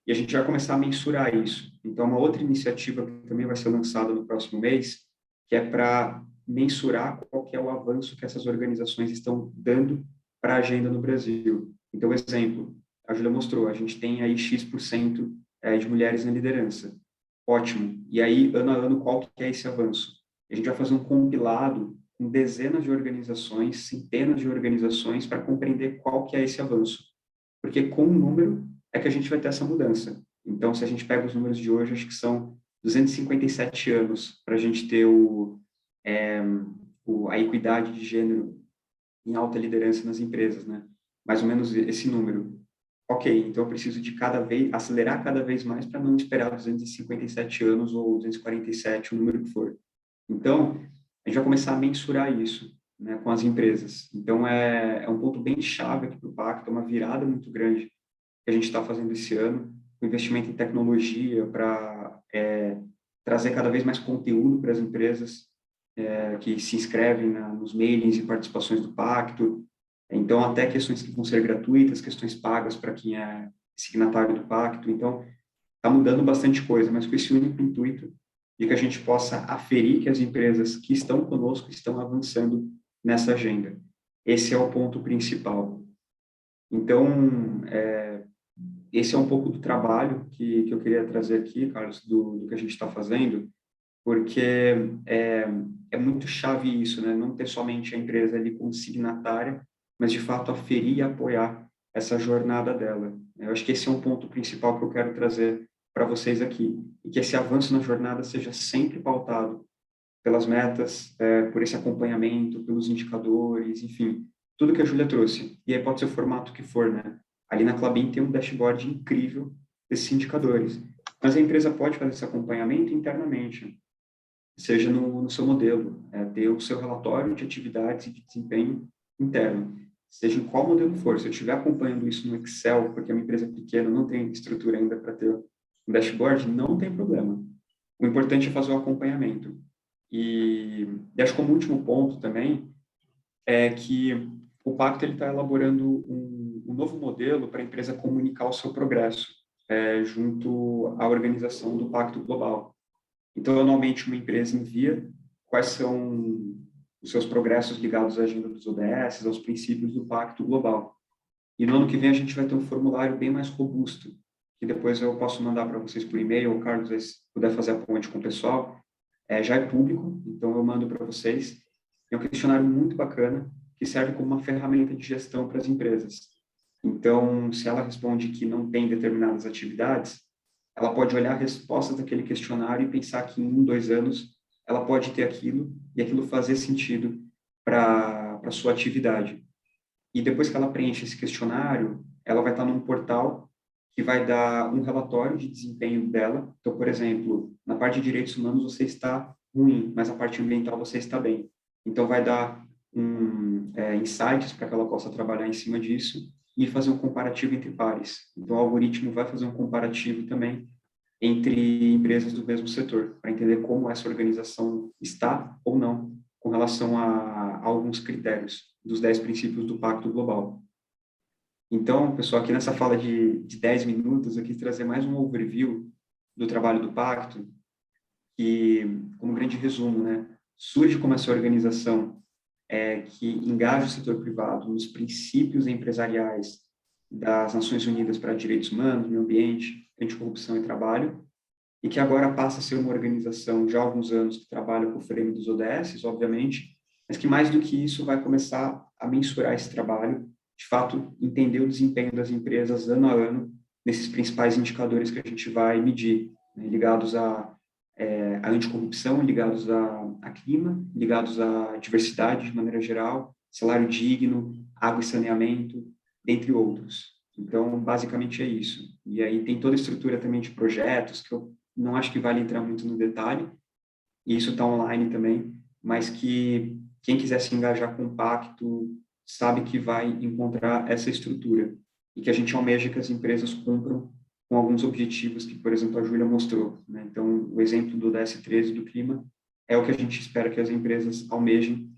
E a gente vai começar a mensurar isso. Então, uma outra iniciativa que também vai ser lançada no próximo mês, que é para mensurar qual que é o avanço que essas organizações estão dando para a agenda no Brasil. Então, exemplo, a Júlia mostrou, a gente tem aí X% de mulheres na liderança. Ótimo. E aí, ano a ano, qual que é esse avanço? A gente vai fazer um compilado com dezenas de organizações, centenas de organizações, para compreender qual que é esse avanço. Porque com o número é que a gente vai ter essa mudança. Então, se a gente pega os números de hoje, acho que são 257 anos para a gente ter a equidade de gênero em alta liderança nas empresas, né? Mais ou menos esse número. Ok, então eu preciso de acelerar cada vez mais para não esperar 257 anos ou 247, o número que for. Então, a gente vai começar a mensurar isso, né, com as empresas. Então, é um ponto bem chave aqui para o Pacto, uma virada muito grande que a gente está fazendo esse ano, o investimento em tecnologia para trazer cada vez mais conteúdo para as empresas que se inscrevem nos mailings e participações do Pacto. Então, até questões que vão ser gratuitas, questões pagas para quem é signatário do Pacto. Então, está mudando bastante coisa, mas com esse único intuito de que a gente possa aferir que as empresas que estão conosco estão avançando nessa agenda. Esse é o ponto principal. Então, esse é um pouco do trabalho que eu queria trazer aqui, Carlos, do que a gente está fazendo, porque é muito chave isso, né? Não ter somente a empresa ali como signatária, mas de fato aferir e apoiar essa jornada dela. Eu acho que esse é um ponto principal que eu quero trazer para vocês aqui, e que esse avanço na jornada seja sempre pautado pelas metas, por esse acompanhamento, pelos indicadores, enfim, tudo que a Júlia trouxe. E aí pode ser o formato que for, né? Ali na Klabin tem um dashboard incrível desses indicadores, mas a empresa pode fazer esse acompanhamento internamente, seja no seu modelo, ter o seu relatório de atividades e de desempenho interno, seja em qual modelo for. Se eu estiver acompanhando isso no Excel, porque é uma empresa pequena, não tem estrutura ainda para ter um dashboard, não tem problema. O importante é fazer o acompanhamento. E acho que como último ponto também é que o Pacto está elaborando um novo modelo para a empresa comunicar o seu progresso junto à organização do Pacto Global. Então, anualmente, uma empresa envia quais são os seus progressos ligados à agenda dos ODS, aos princípios do Pacto Global. E no ano que vem a gente vai ter um formulário bem mais robusto, que depois eu posso mandar para vocês por e-mail, ou o Carlos, se puder fazer a ponte com o pessoal. Já é público, então eu mando para vocês. é um questionário muito bacana, que serve como uma ferramenta de gestão para as empresas. Então, se ela responde que não tem determinadas atividades, ela pode olhar a resposta daquele questionário e pensar que em 2 anos ela pode ter aquilo e aquilo fazer sentido para a sua atividade. E depois que ela preenche esse questionário, ela vai estar num portal que vai dar um relatório de desempenho dela. Então, por exemplo, na parte de direitos humanos você está ruim, mas na parte ambiental você está bem. Então, vai dar insights para que ela possa trabalhar em cima disso e fazer um comparativo entre pares. Então, o algoritmo vai fazer um comparativo também entre empresas do mesmo setor, para entender como essa organização está ou não com relação a alguns critérios dos 10 princípios do Pacto Global. Então, pessoal, aqui nessa fala de 10 minutos, eu quis trazer mais um overview do trabalho do Pacto, que, como grande resumo, né, surge como essa organização que engaja o setor privado nos princípios empresariais das Nações Unidas para Direitos Humanos, Meio Ambiente, Anticorrupção e Trabalho, e que agora passa a ser uma organização já há alguns anos que trabalha com o frame dos ODS, obviamente, mas que mais do que isso vai começar a mensurar esse trabalho, de fato, entender o desempenho das empresas ano a ano nesses principais indicadores que a gente vai medir, né, ligados a anticorrupção, ligados a clima, ligados à diversidade de maneira geral, salário digno, água e saneamento, dentre outros. Então, basicamente é isso. E aí tem toda a estrutura também de projetos, que eu não acho que vale entrar muito no detalhe, e isso está online também, mas que quem quiser se engajar com o pacto sabe que vai encontrar essa estrutura e que a gente almeja que as empresas cumpram com alguns objetivos que, por exemplo, a Júlia mostrou, né? Então, o exemplo do DS13 do clima é o que a gente espera que as empresas almejem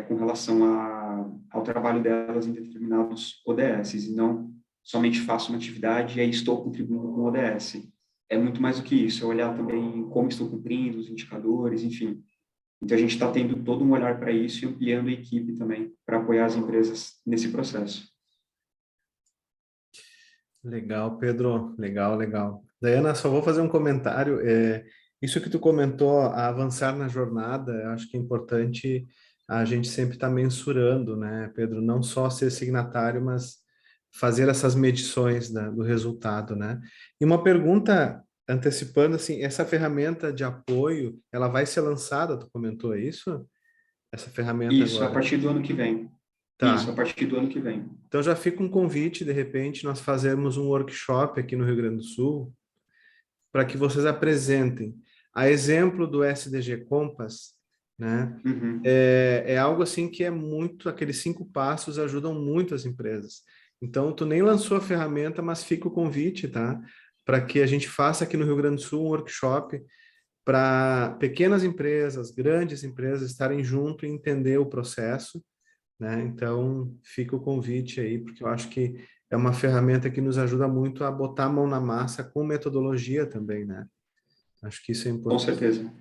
com relação ao trabalho delas em determinados ODS, e não somente faço uma atividade e aí estou contribuindo com o ODS. É muito mais do que isso, é olhar também como estou cumprindo, os indicadores, enfim. Então, a gente está tendo todo um olhar para isso e ampliando a equipe também para apoiar as empresas nesse processo. Legal, Pedro. Legal, legal. Daiana, só vou fazer um comentário. Isso que tu comentou, a avançar na jornada, eu acho que é importante a gente sempre estar mensurando, né, Pedro? Não só ser signatário, mas fazer essas medições do resultado, né? E uma pergunta antecipando, assim, essa ferramenta de apoio, ela vai ser lançada, tu comentou isso? Essa ferramenta Isso, a agora? partir do ano que vem. Isso, Tá. a partir do ano que vem. Então já fica um convite, de repente, nós fazermos um workshop aqui no Rio Grande do Sul para que vocês apresentem. A exemplo do SDG Compass, né? Uhum. É algo assim que é muito, aqueles 5 passos ajudam muito as empresas. Então, tu nem lançou a ferramenta, mas fica o convite, tá? Para que a gente faça aqui no Rio Grande do Sul um workshop para pequenas empresas, grandes empresas estarem junto e entender o processo, né? Então, fica o convite aí, porque eu acho que é uma ferramenta que nos ajuda muito a botar a mão na massa com metodologia também, né? Acho que isso é Com importante. certeza.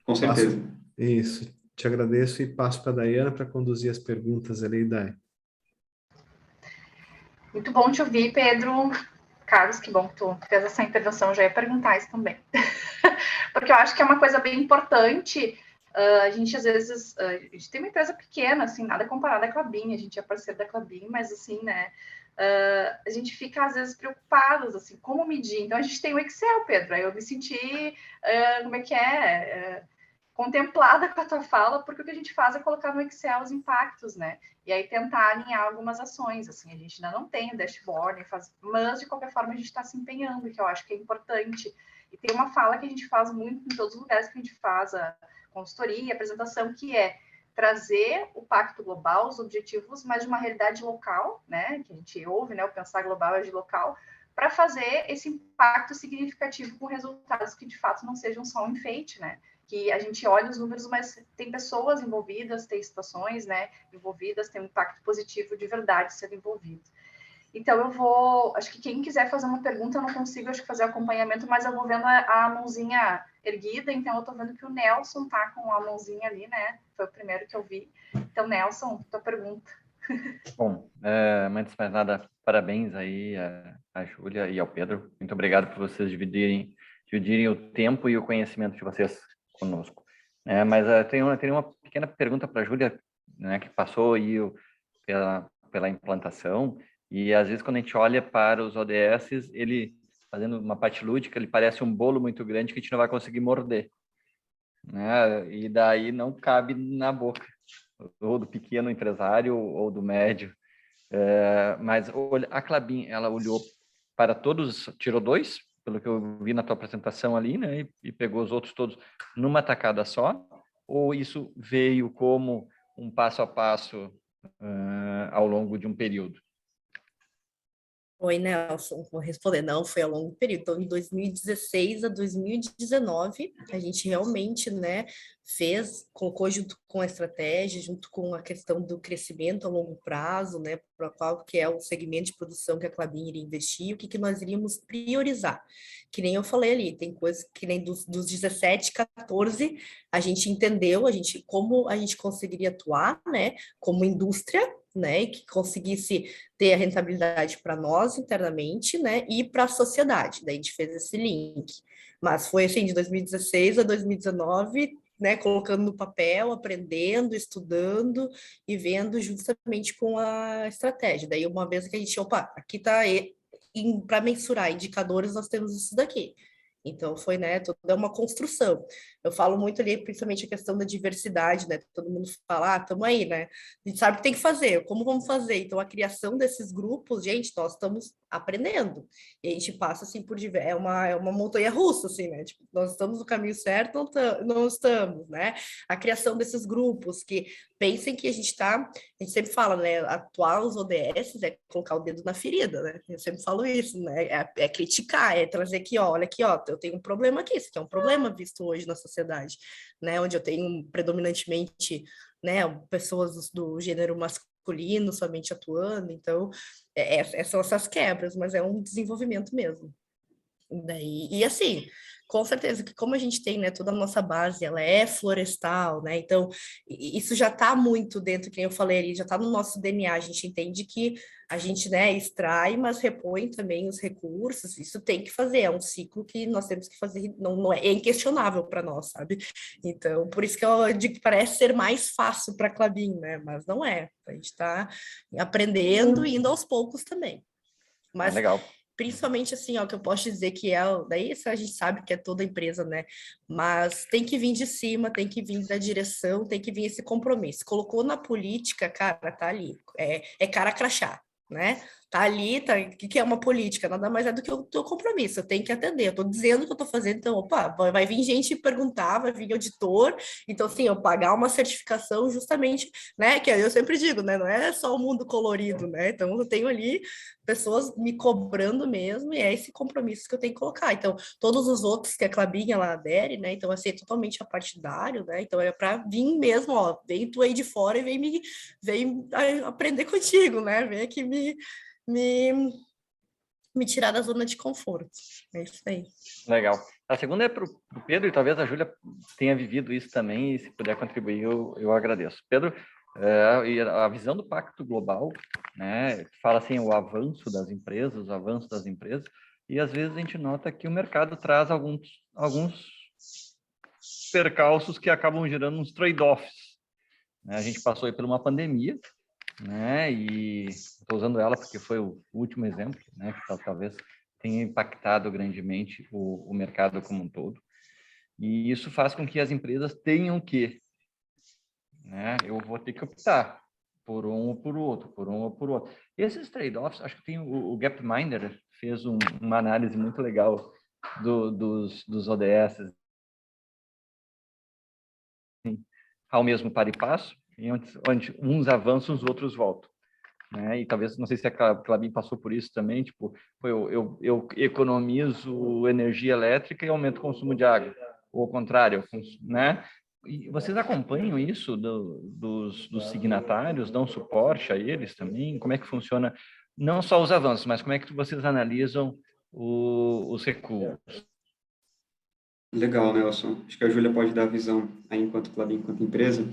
Com certeza. Passo, isso. Te agradeço e passo para a Daiana para conduzir as perguntas ali, Dai. Muito bom te ouvir, Pedro. Carlos, que bom que tu fez essa intervenção, eu já ia perguntar isso também. Porque eu acho que é uma coisa bem importante. A gente, às vezes, a gente tem uma empresa pequena, assim, nada comparado à Klabin, a gente é parceiro da Klabin, mas, assim, né, a gente fica, às vezes, preocupados, assim, como medir. Então, a gente tem o Excel, Pedro, aí eu me senti, como é que é, contemplada com a tua fala, porque o que a gente faz é colocar no Excel os impactos, né? E aí tentar alinhar algumas ações, assim, a gente ainda não tem o dashboard, mas de qualquer forma a gente está se empenhando, que eu acho que é importante. E tem uma fala que a gente faz muito em todos os lugares que a gente faz a consultoria, a apresentação, que é trazer o pacto global, os objetivos, mas de uma realidade local, né? Que a gente ouve, né? O pensar global é de local, para fazer esse impacto significativo com resultados que de fato não sejam só um enfeite, né? Que a gente olha os números, mas tem pessoas envolvidas, tem situações, né, envolvidas, tem um impacto positivo de verdade sendo envolvido. Então eu vou, acho que quem quiser fazer uma pergunta, eu não consigo, acho que fazer acompanhamento, mas eu vou vendo a mãozinha erguida, então eu tô vendo que o Nelson tá com a mãozinha ali, né, foi o primeiro que eu vi. Então, Nelson, tua pergunta. Bom, antes de mais nada, parabéns aí à Júlia e ao Pedro. Muito obrigado por vocês dividirem o tempo e o conhecimento de vocês conosco. Mas tem uma pequena pergunta para a Júlia, né, que passou aí pela implantação, e às vezes quando a gente olha para os ODS, ele, fazendo uma parte lúdica, ele parece um bolo muito grande que a gente não vai conseguir morder, né? E daí não cabe na boca, ou do pequeno empresário ou do médio. Mas a Klabin, ela olhou para todos, tirou 2, pelo que eu vi na tua apresentação ali, né? E pegou os outros todos numa tacada só? Ou isso veio como um passo a passo ao longo de um período? Oi, Nelson, vou responder. Não, foi ao longo do período. Então, em 2016 a 2019, a gente realmente, né, colocou junto com a estratégia, junto com a questão do crescimento a longo prazo, né, para qual que é o segmento de produção que a Klabin iria investir, o que nós iríamos priorizar. Que nem eu falei ali, tem coisas que nem dos 17, 14, a gente entendeu, como a gente conseguiria atuar, né, como indústria, né, e que conseguisse ter a rentabilidade para nós internamente, né, e para a sociedade. Daí a gente fez esse link. Mas foi assim, de 2016 a 2019, né, colocando no papel, aprendendo, estudando e vendo justamente com a estratégia. Daí uma vez que a gente, opa, aqui está para mensurar indicadores, nós temos isso daqui. Então foi, né, toda uma construção. Eu falo muito ali, principalmente a questão da diversidade, né? Todo mundo fala, estamos aí, né? A gente sabe o que tem que fazer, como vamos fazer. Então a criação desses grupos, gente, nós estamos aprendendo. E a gente passa assim por é uma montanha russa, assim, né? Tipo, nós estamos no caminho certo, não estamos, né? A criação desses grupos que pensem que a gente sempre fala, né? Atuar os ODS é colocar o dedo na ferida, né? Eu sempre falo isso, né? É criticar, é trazer aqui, ó, olha aqui, ó, eu tenho um problema aqui, isso aqui é um problema visto hoje na sociedade, né? Onde eu tenho predominantemente, né, pessoas do gênero masculino somente atuando, então são essas quebras, mas é um desenvolvimento mesmo. Daí, e assim, com certeza que como a gente tem, né, toda a nossa base, ela é florestal, né, então isso já está muito dentro, que eu falei ali, já está no nosso DNA, a gente entende que a gente, né, extrai, mas repõe também os recursos, isso tem que fazer, é um ciclo que nós temos que fazer, não é inquestionável para nós, sabe? Então, por isso que eu digo que parece ser mais fácil para a Klabin, né, mas não é, a gente está aprendendo e indo aos poucos também. Mas Legal. principalmente assim, ó, que eu posso dizer que daí isso a gente sabe que é toda empresa, né? Mas tem que vir de cima, tem que vir da direção, tem que vir esse compromisso. Colocou na política, cara, tá ali. É cara crachá, né? Tá ali, tá. O que é uma política? Nada mais é do que o teu compromisso. Eu tenho que atender. Eu tô dizendo o que eu tô fazendo, então, opa, vai vir gente perguntar, vai vir auditor. Então, assim, eu pagar uma certificação justamente, né? Que eu sempre digo, né? Não é só o mundo colorido, né? Então, eu tenho ali pessoas me cobrando mesmo, e é esse compromisso que eu tenho que colocar. Então, todos os outros que a Klabin ela adere, né? Então, assim, é totalmente apartidário, né? Então, é para vir mesmo, ó, vem tu aí de fora e vem aprender contigo, né? Vem aqui me, me tirar da zona de conforto. É isso aí. Legal. A segunda é para o Pedro, e talvez a Júlia tenha vivido isso também, e se puder contribuir, eu agradeço. Pedro, a visão do Pacto Global, né, fala assim, o avanço das empresas, e às vezes a gente nota que o mercado traz alguns percalços que acabam gerando uns trade-offs. Né? A gente passou aí por uma pandemia, né, e estou usando ela porque foi o último exemplo, né, que talvez tenha impactado grandemente o mercado como um todo. E isso faz com que as empresas tenham que, né, eu vou ter que optar por um ou por outro, por um ou por outro. Esses trade-offs, acho que tem o Gapminder fez uma análise muito legal dos ODS assim, ao mesmo par e passo, onde uns avançam, os outros voltam. Né? E talvez, não sei se a Klabin passou por isso também, tipo, eu economizo energia elétrica e aumento o consumo de água, ou ao contrário, né? E vocês acompanham isso dos signatários, dão suporte a eles também? Como é que funciona, não só os avanços, mas como é que vocês analisam os recuos? Legal, Nelson. Acho que a Júlia pode dar a visão aí enquanto Klabin, enquanto empresa,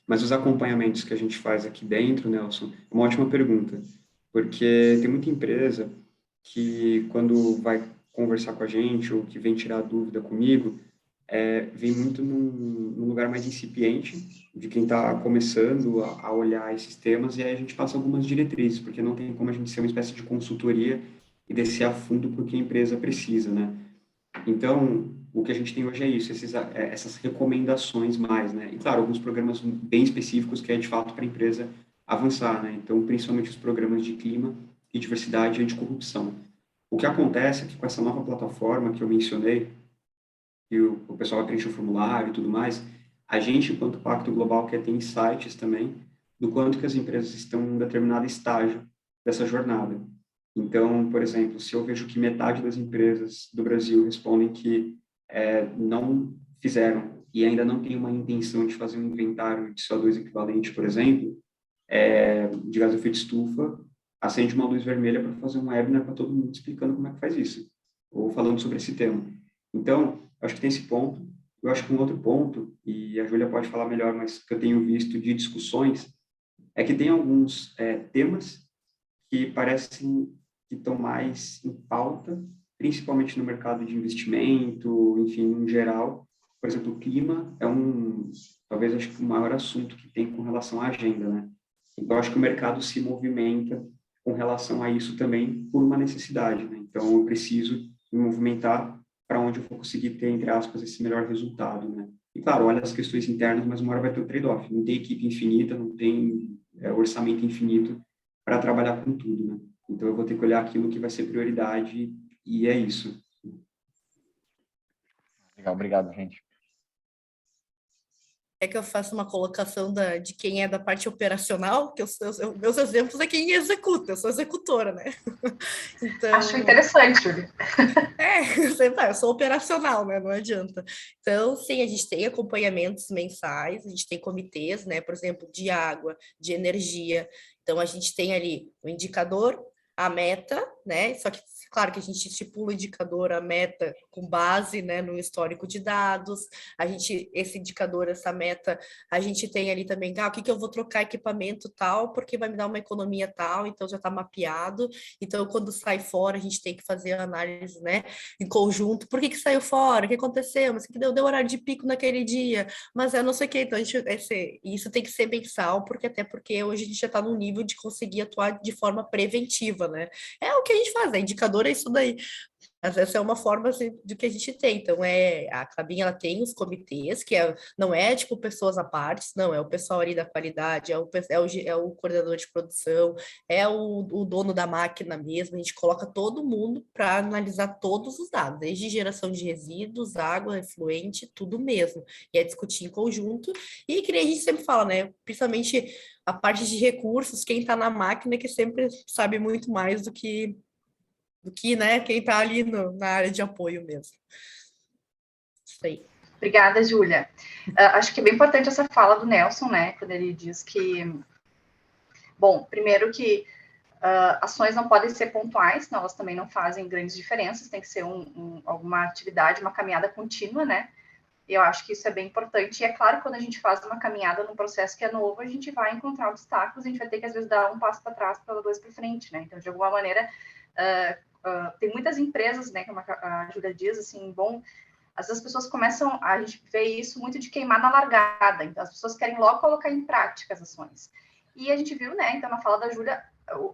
mas os acompanhamentos que a gente faz aqui dentro, Nelson, é uma ótima pergunta, porque tem muita empresa que, quando vai conversar com a gente ou que vem tirar dúvida comigo, vem muito num lugar mais incipiente, de quem está começando a olhar esses temas, e aí a gente passa algumas diretrizes, porque não tem como a gente ser uma espécie de consultoria e descer a fundo para o que a empresa precisa, né? Então, o que a gente tem hoje é isso, essas recomendações mais, né? E, claro, alguns programas bem específicos que é, de fato, para a empresa avançar, né? Então, principalmente os programas de clima e diversidade e anticorrupção. O que acontece é que com essa nova plataforma que eu mencionei, que o pessoal vai preencher o formulário e tudo mais, a gente, enquanto Pacto Global, quer ter insights também do quanto que as empresas estão em um determinado estágio dessa jornada. Então, por exemplo, se eu vejo que metade das empresas do Brasil respondem que não fizeram e ainda não tem uma intenção de fazer um inventário de CO2 equivalente, por exemplo, de gás de efeito estufa, acende uma luz vermelha para fazer um webinar para todo mundo explicando como é que faz isso, ou falando sobre esse tema. Então, eu acho que tem esse ponto. Eu acho que um outro ponto, e a Júlia pode falar melhor, mas que eu tenho visto de discussões, é que tem alguns temas que parecem que estão mais em pauta, principalmente no mercado de investimento, enfim, em geral. Por exemplo, o clima é talvez acho que o maior assunto que tem com relação à agenda, né? Então, acho que o mercado se movimenta com relação a isso também por uma necessidade, né? Então, eu preciso me movimentar para onde eu vou conseguir ter, entre aspas, esse melhor resultado, né? E, claro, olha as questões internas, mas uma hora vai ter o trade-off. Não tem equipe infinita, não tem orçamento infinito para trabalhar com tudo, né? Então, eu vou ter que olhar aquilo que vai ser prioridade e é isso. Legal, obrigado, gente. É que eu faço uma colocação de quem é da parte operacional, que meus exemplos é quem executa, eu sou executora, né? Então, Acho interessante, Júlia. Eu sou operacional, né? Não adianta. Então, sim, a gente tem acompanhamentos mensais, a gente tem comitês, né? Por exemplo, de água, de energia. Então, a gente tem ali o indicador, a meta, né? Só que, claro que a gente estipula o indicador, a meta, com base, né, no histórico de dados. Esse indicador, essa meta, a gente tem ali também, o que eu vou trocar equipamento tal, porque vai me dar uma economia tal, então já está mapeado. Então, quando sai fora, a gente tem que fazer a análise, né, em conjunto. Por que saiu fora? O que aconteceu? Mas que deu horário de pico naquele dia? Mas eu não sei o que. Então, isso tem que ser mensal, até porque hoje a gente já está num nível de conseguir atuar de forma preventiva, né? É o que a gente faz, indicador é isso daí. Mas essa é uma forma assim, do que a gente tem. Então, a Klabin, ela tem os comitês, não é tipo pessoas à parte, não, é o pessoal ali da qualidade, é o coordenador de produção, é o dono da máquina mesmo, a gente coloca todo mundo para analisar todos os dados, desde geração de resíduos, água, efluente, tudo mesmo. E é discutir em conjunto, e que nem a gente sempre fala, né? Principalmente a parte de recursos, quem está na máquina que sempre sabe muito mais do que né, quem está ali na área de apoio mesmo. Isso aí. Obrigada, Júlia. Acho que é bem importante essa fala do Nelson, né, quando ele diz que, bom, primeiro que ações não podem ser pontuais, senão elas também não fazem grandes diferenças, tem que ser alguma atividade, uma caminhada contínua, né? Eu acho que isso é bem importante. E é claro, quando a gente faz uma caminhada num processo que é novo, a gente vai encontrar obstáculos, a gente vai ter que, às vezes, dar um passo para trás para dois para frente, né? Então, de alguma maneira, tem muitas empresas, né, como a Júlia diz, assim, bom, às vezes as pessoas começam, a gente vê isso muito de queimar na largada, então as pessoas querem logo colocar em prática as ações. E a gente viu, né, então na fala da Júlia,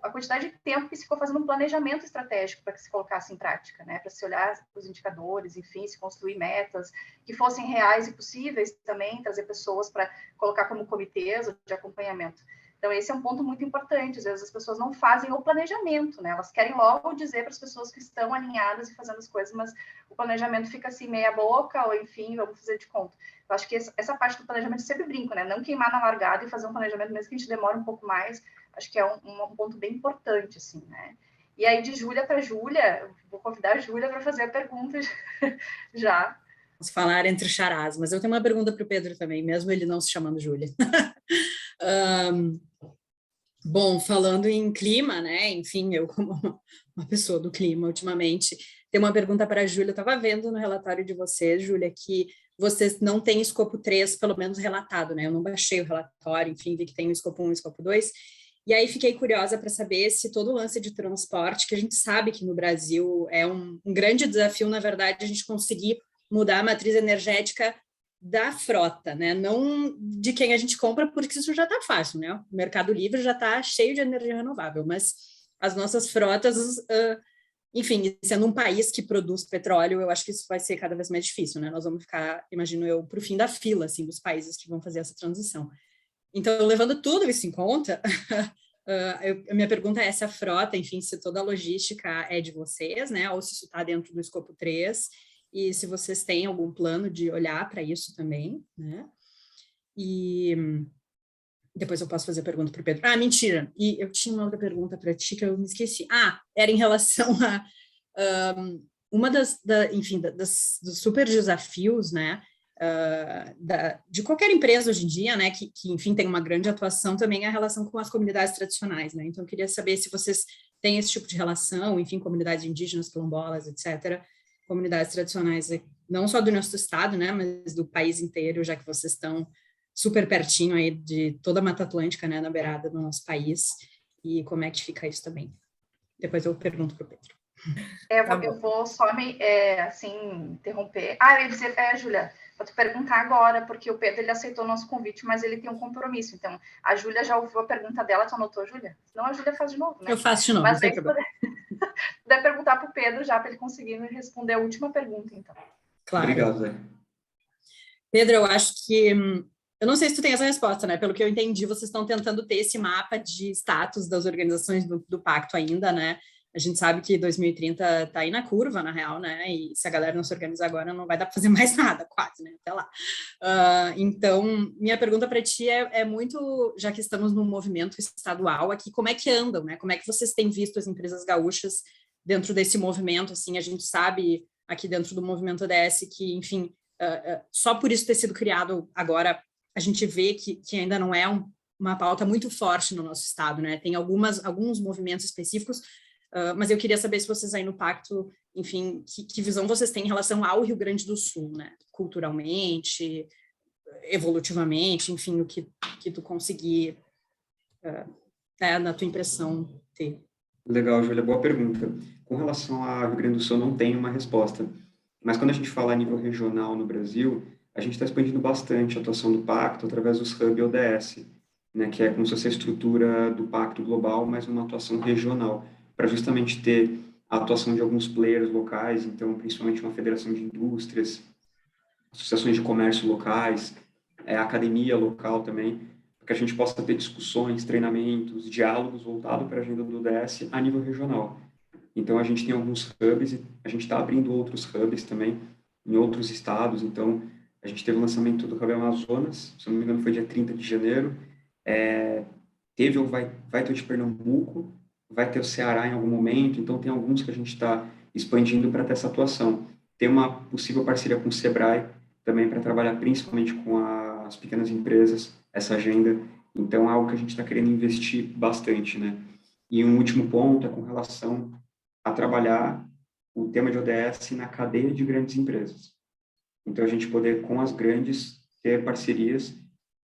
a quantidade de tempo que se ficou fazendo um planejamento estratégico para que se colocasse em prática, né, para se olhar os indicadores, enfim, se construir metas que fossem reais e possíveis também, trazer pessoas para colocar como comitês de acompanhamento. Então, esse é um ponto muito importante. Às vezes as pessoas não fazem o planejamento, né? Elas querem logo dizer para as pessoas que estão alinhadas e fazendo as coisas, mas o planejamento fica assim, meia boca, ou enfim, vamos fazer de conta. Eu acho que essa parte do planejamento, eu sempre brinco, né? Não queimar na largada e fazer um planejamento, mesmo que a gente demore um pouco mais, acho que é um ponto bem importante, assim, né? E aí, de Júlia para Júlia, vou convidar a Júlia para fazer a pergunta já. Vamos falar entre charás, mas eu tenho uma pergunta para o Pedro também, mesmo ele não se chamando Júlia. Bom, falando em clima, né? Enfim, eu como uma pessoa do clima ultimamente, tem uma pergunta para a Júlia. Eu estava vendo no relatório de vocês, Júlia, que vocês não têm escopo 3, pelo menos relatado, né? Eu não baixei o relatório, enfim, vi que tem o escopo 1 e o escopo 2. E aí fiquei curiosa para saber se todo o lance de transporte, que a gente sabe que no Brasil é um grande desafio, na verdade, a gente conseguir mudar a matriz energética da frota, né? Não de quem a gente compra, porque isso já está fácil, né? O Mercado Livre já está cheio de energia renovável, mas as nossas frotas, enfim, sendo um país que produz petróleo, eu acho que isso vai ser cada vez mais difícil, né? Nós vamos ficar, imagino eu, para o fim da fila, assim, dos países que vão fazer essa transição. Então, levando tudo isso em conta, a minha pergunta é se a frota, enfim, se toda a logística é de vocês, né? Ou se isso está dentro do escopo 3, e se vocês têm algum plano de olhar para isso também, né? E depois eu posso fazer a pergunta para o Pedro. Ah, mentira! E eu tinha uma outra pergunta para ti que eu me esqueci. Ah, era em relação a uma dos super desafios, né? De qualquer empresa hoje em dia, né? Que, enfim, tem uma grande atuação também é a relação com as comunidades tradicionais, né? Então, eu queria saber se vocês têm esse tipo de relação, enfim, comunidades indígenas, quilombolas, etc., comunidades tradicionais, não só do nosso estado, né, mas do país inteiro, já que vocês estão super pertinho aí de toda a Mata Atlântica, né, na beirada do nosso país, e como é que fica isso também. Depois eu pergunto para o Pedro. Eu vou só interromper. Eu ia dizer, Júlia, para tu perguntar agora, porque o Pedro ele aceitou o nosso convite, mas ele tem um compromisso. Então, a Júlia já ouviu a pergunta dela, tu anotou, Júlia? Senão a Júlia faz de novo, né? Eu faço de novo, mas não tem problema. Puder perguntar para o Pedro já, para ele conseguir me responder a última pergunta, então. Claro. Obrigado, Zé. Pedro, eu acho que... Eu não sei se tu tem essa resposta, né? Pelo que eu entendi, vocês estão tentando ter esse mapa de status das organizações do pacto ainda, né? A gente sabe que 2030 está aí na curva, na real, né? E se a galera não se organizar agora, não vai dar para fazer mais nada, quase, né? Até lá. Então, minha pergunta para ti é muito, já que estamos num movimento estadual aqui, como é que andam, né? Como é que vocês têm visto as empresas gaúchas dentro desse movimento? Assim, a gente sabe aqui dentro do movimento ODS que, enfim, só por isso ter sido criado agora, a gente vê que ainda não é uma pauta muito forte no nosso estado, né? Tem alguns movimentos específicos, mas eu queria saber se vocês aí no Pacto, enfim, que visão vocês têm em relação ao Rio Grande do Sul, né? Culturalmente, evolutivamente, enfim, o que tu conseguir, na tua impressão, ter. Legal, Júlia, boa pergunta. Com relação ao Rio Grande do Sul, não tenho uma resposta. Mas quando a gente fala a nível regional no Brasil, a gente está expandindo bastante a atuação do Pacto através dos Hub ODS, né, que é como se fosse a estrutura do Pacto Global, mas uma atuação regional, para justamente ter a atuação de alguns players locais, então, principalmente uma federação de indústrias, associações de comércio locais, academia local também, para que a gente possa ter discussões, treinamentos, diálogos voltados para a agenda do ODS a nível regional. Então, a gente tem alguns hubs e a gente está abrindo outros hubs também em outros estados. Então, a gente teve o lançamento do Hub Amazonas, se não me engano foi dia 30 de janeiro, teve ou vai ter o de Pernambuco, vai ter o Ceará em algum momento, então tem alguns que a gente está expandindo para ter essa atuação. Tem uma possível parceria com o Sebrae também para trabalhar principalmente com as pequenas empresas, essa agenda. Então, é algo que a gente está querendo investir bastante, né? E um último ponto é com relação a trabalhar o tema de ODS na cadeia de grandes empresas. Então, a gente poder, com as grandes, ter parcerias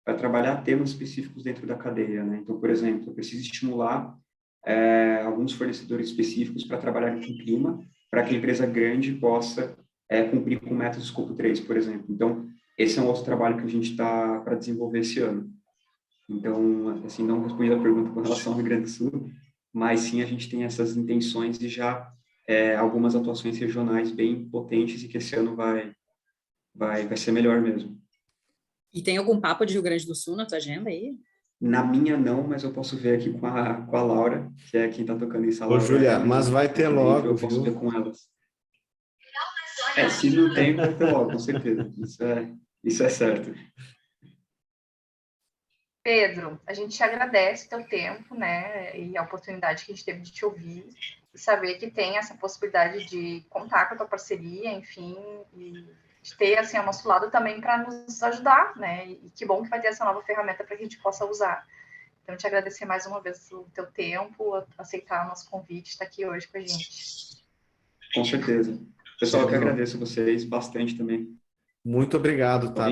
para trabalhar temas específicos dentro da cadeia, né? Então, por exemplo, eu preciso estimular alguns fornecedores específicos para trabalhar com clima, para que a empresa grande possa cumprir com metas do escopo 3, por exemplo. Então, esse é um outro trabalho que a gente está para desenvolver esse ano. Então, assim, não respondi a pergunta com relação ao Rio Grande do Sul, mas sim a gente tem essas intenções e já algumas atuações regionais bem potentes e que esse ano vai ser melhor mesmo. E tem algum papo de Rio Grande do Sul na tua agenda aí? Na minha não, mas eu posso ver aqui com a Laura, que é quem está tocando isso. Ô, Júlia, mas vai ter logo, eu posso ver com elas. Se não tem, vai ter logo, com certeza. Isso é certo. Pedro, a gente te agradece o teu tempo, né, e a oportunidade que a gente teve de te ouvir, e saber que tem essa possibilidade de contar com a tua parceria, enfim, e de ter, assim, ao nosso lado também para nos ajudar, né, e que bom que vai ter essa nova ferramenta para que a gente possa usar. Então, te agradecer mais uma vez o teu tempo, aceitar o nosso convite, estar aqui hoje com a gente. Com certeza. Pessoal, eu que agradeço a vocês bastante também. Muito obrigado, tá,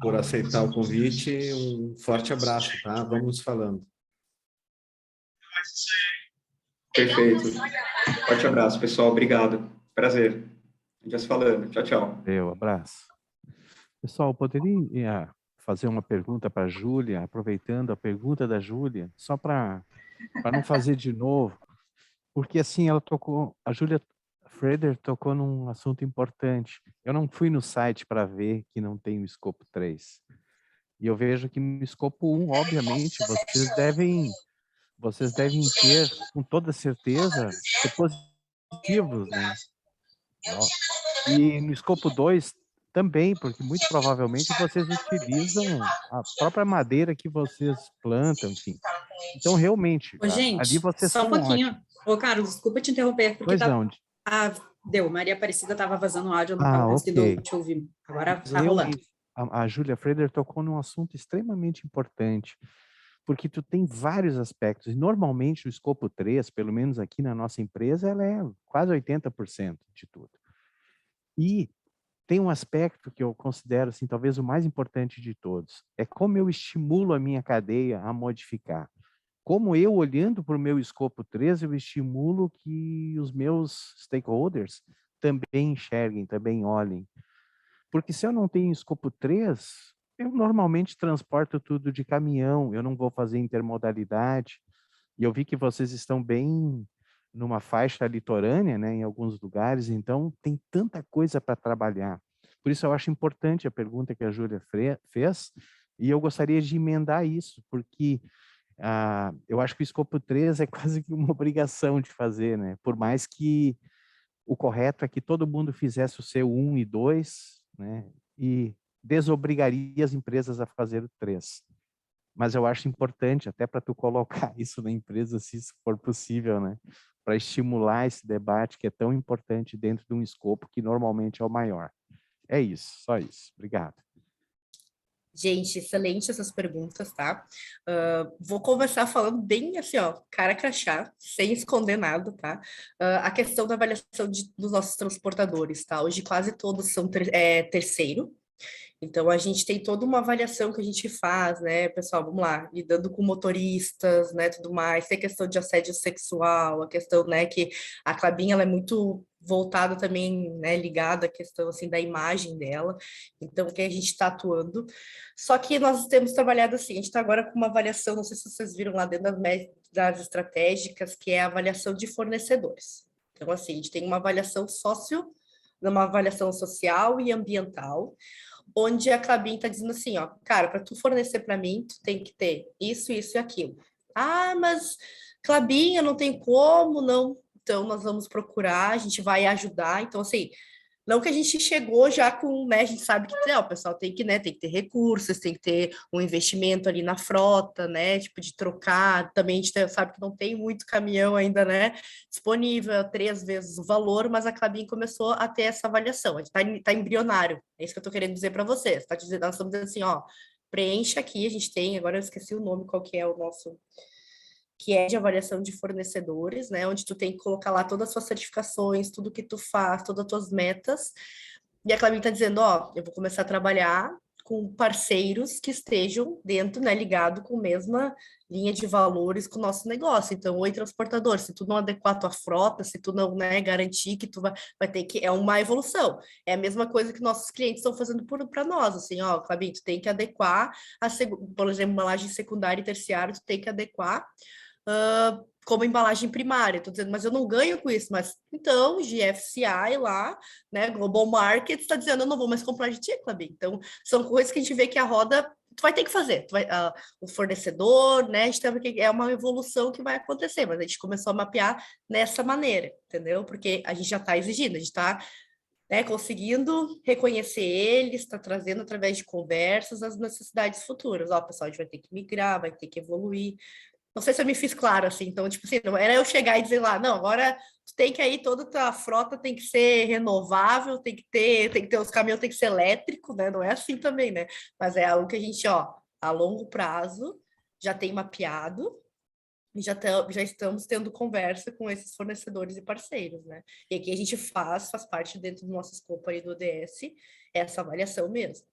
por aceitar o convite. Um forte abraço, tá? Vamos nos falando. Perfeito. Forte abraço, pessoal. Obrigado. Prazer. A gente vai se falando. Tchau, tchau. Meu abraço. Pessoal, poderia fazer uma pergunta para a Júlia, aproveitando a pergunta da Júlia, só para não fazer de novo, porque assim a Júlia Freder tocou num assunto importante. Eu não fui no site para ver que não tem o escopo 3. E eu vejo que no escopo 1, obviamente, vocês devem ter, com toda certeza, ser positivos, né? E no escopo 2 também, porque muito provavelmente vocês utilizam a própria madeira que vocês plantam, enfim. Então, realmente, Ô, ali gente, vocês só um são pouquinho. ótimos. Ô, Carlos, desculpa te interromper, porque Pois não. deu, Maria Aparecida estava vazando áudio, eu não estava conseguindo Ok. te ouvir. Agora Mas tá rolando. realmente, a Júlia Freder tocou num assunto extremamente importante, porque tu tem vários aspectos, e normalmente o escopo 3, pelo menos aqui na nossa empresa, ela é quase 80% de tudo. E tem um aspecto que eu considero, assim, talvez o mais importante de todos, é como eu estimulo a minha cadeia a modificar. Como eu, olhando para o meu escopo 3, eu estimulo que os meus stakeholders também enxerguem, também olhem. Porque se eu não tenho escopo 3, eu normalmente transporto tudo de caminhão, eu não vou fazer intermodalidade. E eu vi que vocês estão bem numa faixa litorânea, né, em alguns lugares, então tem tanta coisa para trabalhar. Por isso eu acho importante a pergunta que a Júlia fez, e eu gostaria de emendar isso, porque eu acho que o escopo 3 é quase que uma obrigação de fazer, né? Por mais que o correto é que todo mundo fizesse o seu 1 e 2, né? E desobrigaria as empresas a fazer o 3. Mas eu acho importante, até para tu colocar isso na empresa, se isso for possível, né? Para estimular esse debate que é tão importante dentro de um escopo que normalmente é o maior. É isso, só isso. Obrigado. Gente, excelente essas perguntas, tá? Vou começar falando bem assim, ó, cara crachá, sem esconder nada, tá? A questão da avaliação dos nossos transportadores, tá? Hoje quase todos são terceiro, então a gente tem toda uma avaliação que a gente faz, né, pessoal? Vamos lá, lidando com motoristas, né, tudo mais. Tem a questão de assédio sexual, a questão, né, que a Clabin ela é muito voltada também, né, ligada à questão assim da imagem dela. Então que a gente está atuando. Só que nós temos trabalhado assim. A gente está agora com uma avaliação, não sei se vocês viram lá dentro das estratégicas, que é a avaliação de fornecedores. Então assim, a gente tem uma avaliação social e ambiental, onde a Clabin está dizendo assim, ó, cara, para tu fornecer para mim, tu tem que ter isso, isso e aquilo. Ah, mas Clabin, eu não tenho como, não. Então, nós vamos procurar, a gente vai ajudar. Então, assim, não que a gente chegou já com, né, a gente sabe que o pessoal tem que, né, tem que ter recursos, tem que ter um investimento ali na frota, né, tipo de trocar, também a gente sabe que não tem muito caminhão ainda, né, disponível, 3 vezes o valor, mas a Clabin começou a ter essa avaliação, a gente tá embrionário, é isso que eu tô querendo dizer para vocês, tá dizendo, nós estamos dizendo assim, ó, preencha aqui, a gente tem, agora eu esqueci o nome, qual que é o nosso, que é de avaliação de fornecedores, né? Onde tu tem que colocar lá todas as suas certificações, tudo que tu faz, todas as tuas metas. E a Clabin está dizendo, ó, eu vou começar a trabalhar com parceiros que estejam dentro, né, ligado com a mesma linha de valores com o nosso negócio. Então, oi, transportador, se tu não adequar a tua frota, se tu não, né, garantir que tu vai ter que... É uma evolução. É a mesma coisa que nossos clientes estão fazendo para nós, assim, ó, Clabin, tu tem que adequar, por exemplo, embalagem secundária e terciária, tu tem que adequar como embalagem primária. Estou dizendo, mas eu não ganho com isso. Mas então, GFCI lá, né, Global Market, está dizendo, eu não vou mais comprar de ti, Clabin. Então, são coisas que a gente vê que a roda tu vai ter que fazer. O fornecedor, né, a gente tem que, é uma evolução que vai acontecer, mas a gente começou a mapear nessa maneira, entendeu? Porque a gente já está exigindo, a gente está, né, conseguindo reconhecer eles, está trazendo através de conversas as necessidades futuras. Ó, pessoal, a gente vai ter que migrar, vai ter que evoluir. Não sei se eu me fiz claro, assim. Então, tipo assim, não era eu chegar e dizer lá, não, agora tu tem que aí, toda a tua frota tem que ser renovável, tem que ter, os caminhões tem que ser elétrico, né? Não é assim também, né? Mas é algo que a gente, ó, a longo prazo, já tem mapeado e já estamos tendo conversa com esses fornecedores e parceiros, né? E aqui a gente faz parte dentro do nosso escopo aí do ODS, essa avaliação mesmo.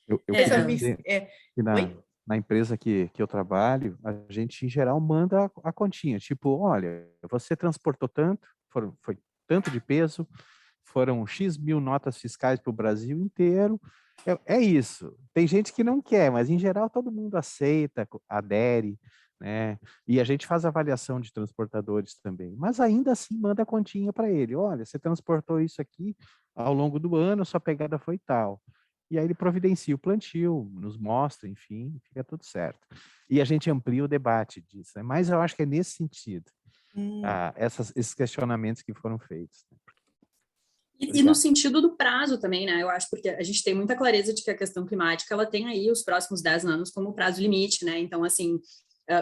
Eu Essa queria me- dizer é, que Oi? na empresa que eu trabalho, a gente, em geral, manda a continha. Tipo, olha, você transportou tanto, foi tanto de peso, foram X mil notas fiscais para o Brasil inteiro. É isso. Tem gente que não quer, mas em geral todo mundo aceita, adere, né? E a gente faz avaliação de transportadores também, mas ainda assim manda a continha para ele. Olha, você transportou isso aqui ao longo do ano, sua pegada foi tal. E aí ele providencia o plantio, nos mostra, enfim, fica tudo certo. E a gente amplia o debate disso, né? Mas eu acho que é nesse sentido, esses questionamentos que foram feitos. E no sentido do prazo também, né? Eu acho, porque a gente tem muita clareza de que a questão climática, ela tem aí os próximos 10 anos como prazo limite, né? Então, assim,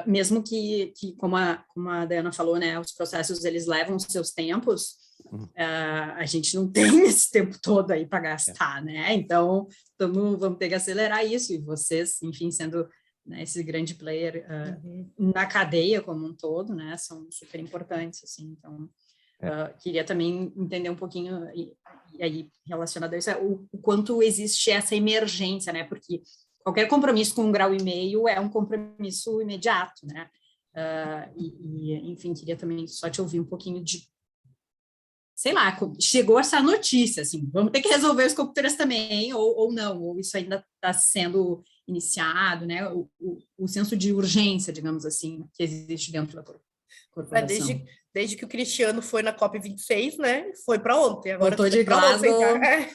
mesmo que como a Dayana falou, né? Os processos, eles levam os seus tempos, a gente não tem esse tempo todo aí para gastar, né? Então, vamos ter que acelerar isso. E vocês, enfim, sendo, né, esse grande player na cadeia como um todo, né? São super importantes, assim, então... queria também entender um pouquinho, e aí relacionado a isso, o quanto existe essa emergência, né? Porque qualquer compromisso com 1,5 grau é um compromisso imediato, né? Enfim, queria também só te ouvir um pouquinho de, sei lá, chegou essa notícia, assim, vamos ter que resolver os Scope 3 também, ou não, ou isso ainda está sendo iniciado, né? O senso de urgência, digamos assim, que existe dentro da corporação. Desde que o Cristiano foi na COP26, né? Foi para ontem. Agora voltou de Glasgow. Glasgow.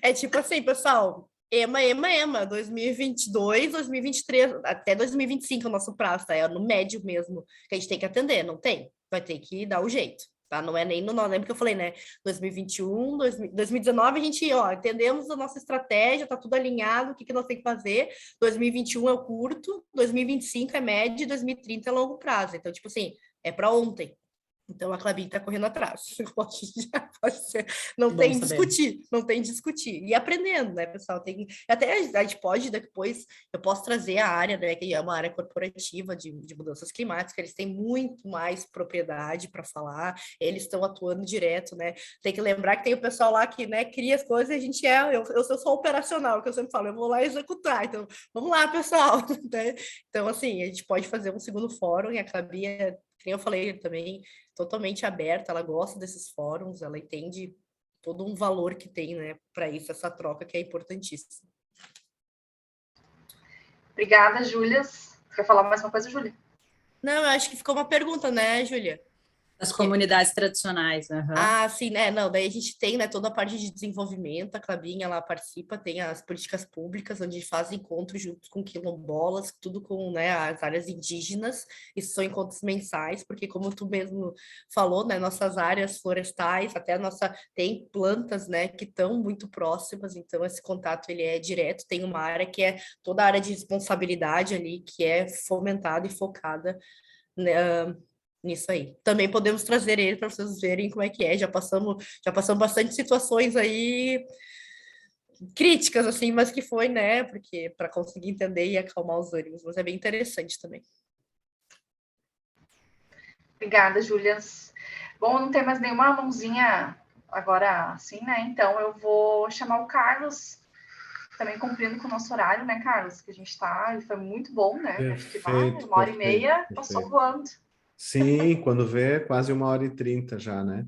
É tipo assim, pessoal, EMA, 2022, 2023, até 2025 é o nosso prazo, tá? É no médio mesmo que a gente tem que atender, não tem? Vai ter que dar o jeito, tá? Não é nem no... Lembra que eu falei, né? 2021, 2019, a gente, entendemos a nossa estratégia, tá tudo alinhado, o que nós temos que fazer. 2021 é o curto, 2025 é médio, 2030 é longo prazo. Então, tipo assim, é para ontem. Então, a Klabin está correndo atrás. Pode ser. Não tem discutir, não tem discutir. E aprendendo, né, pessoal? Até a gente pode, depois, eu posso trazer a área, né, que é uma área corporativa de mudanças climáticas, eles têm muito mais propriedade para falar, eles estão atuando direto, né? Tem que lembrar que tem o pessoal lá que, né, cria as coisas e a gente eu sou só operacional, que eu sempre falo, eu vou lá executar. Então, vamos lá, pessoal. Né? Então, assim, a gente pode fazer um segundo fórum e a Klabin como eu falei também, totalmente aberta, ela gosta desses fóruns, ela entende todo um valor que tem, né, para isso, essa troca que é importantíssima. Obrigada, Júlia. Quer falar mais uma coisa, Júlia? Não, eu acho que ficou uma pergunta, né, Júlia? Das comunidades tradicionais. Sim, né? Não, daí a gente tem, né, toda a parte de desenvolvimento, a Klabin, ela participa, tem as políticas públicas, onde faz encontros juntos com quilombolas, tudo com, né, as áreas indígenas, isso são encontros mensais, porque como tu mesmo falou, né, nossas áreas florestais, até tem plantas, né, que estão muito próximas, então esse contato, ele é direto, tem uma área que é toda a área de responsabilidade ali, que é fomentada e focada, né, nisso aí. Também podemos trazer ele para vocês verem como é que é. Já passamos bastante situações aí críticas, assim, mas que foi, né? Porque para conseguir entender e acalmar os ânimos, mas é bem interessante também. Obrigada, Júlia. Bom, não tem mais nenhuma mãozinha agora assim, né? Então eu vou chamar o Carlos, também cumprindo com o nosso horário, né, Carlos? Que a gente está, foi muito bom, né? Perfeito, acho que 1h30 passou voando. Sim, quando vê, é quase 1h30 já, né?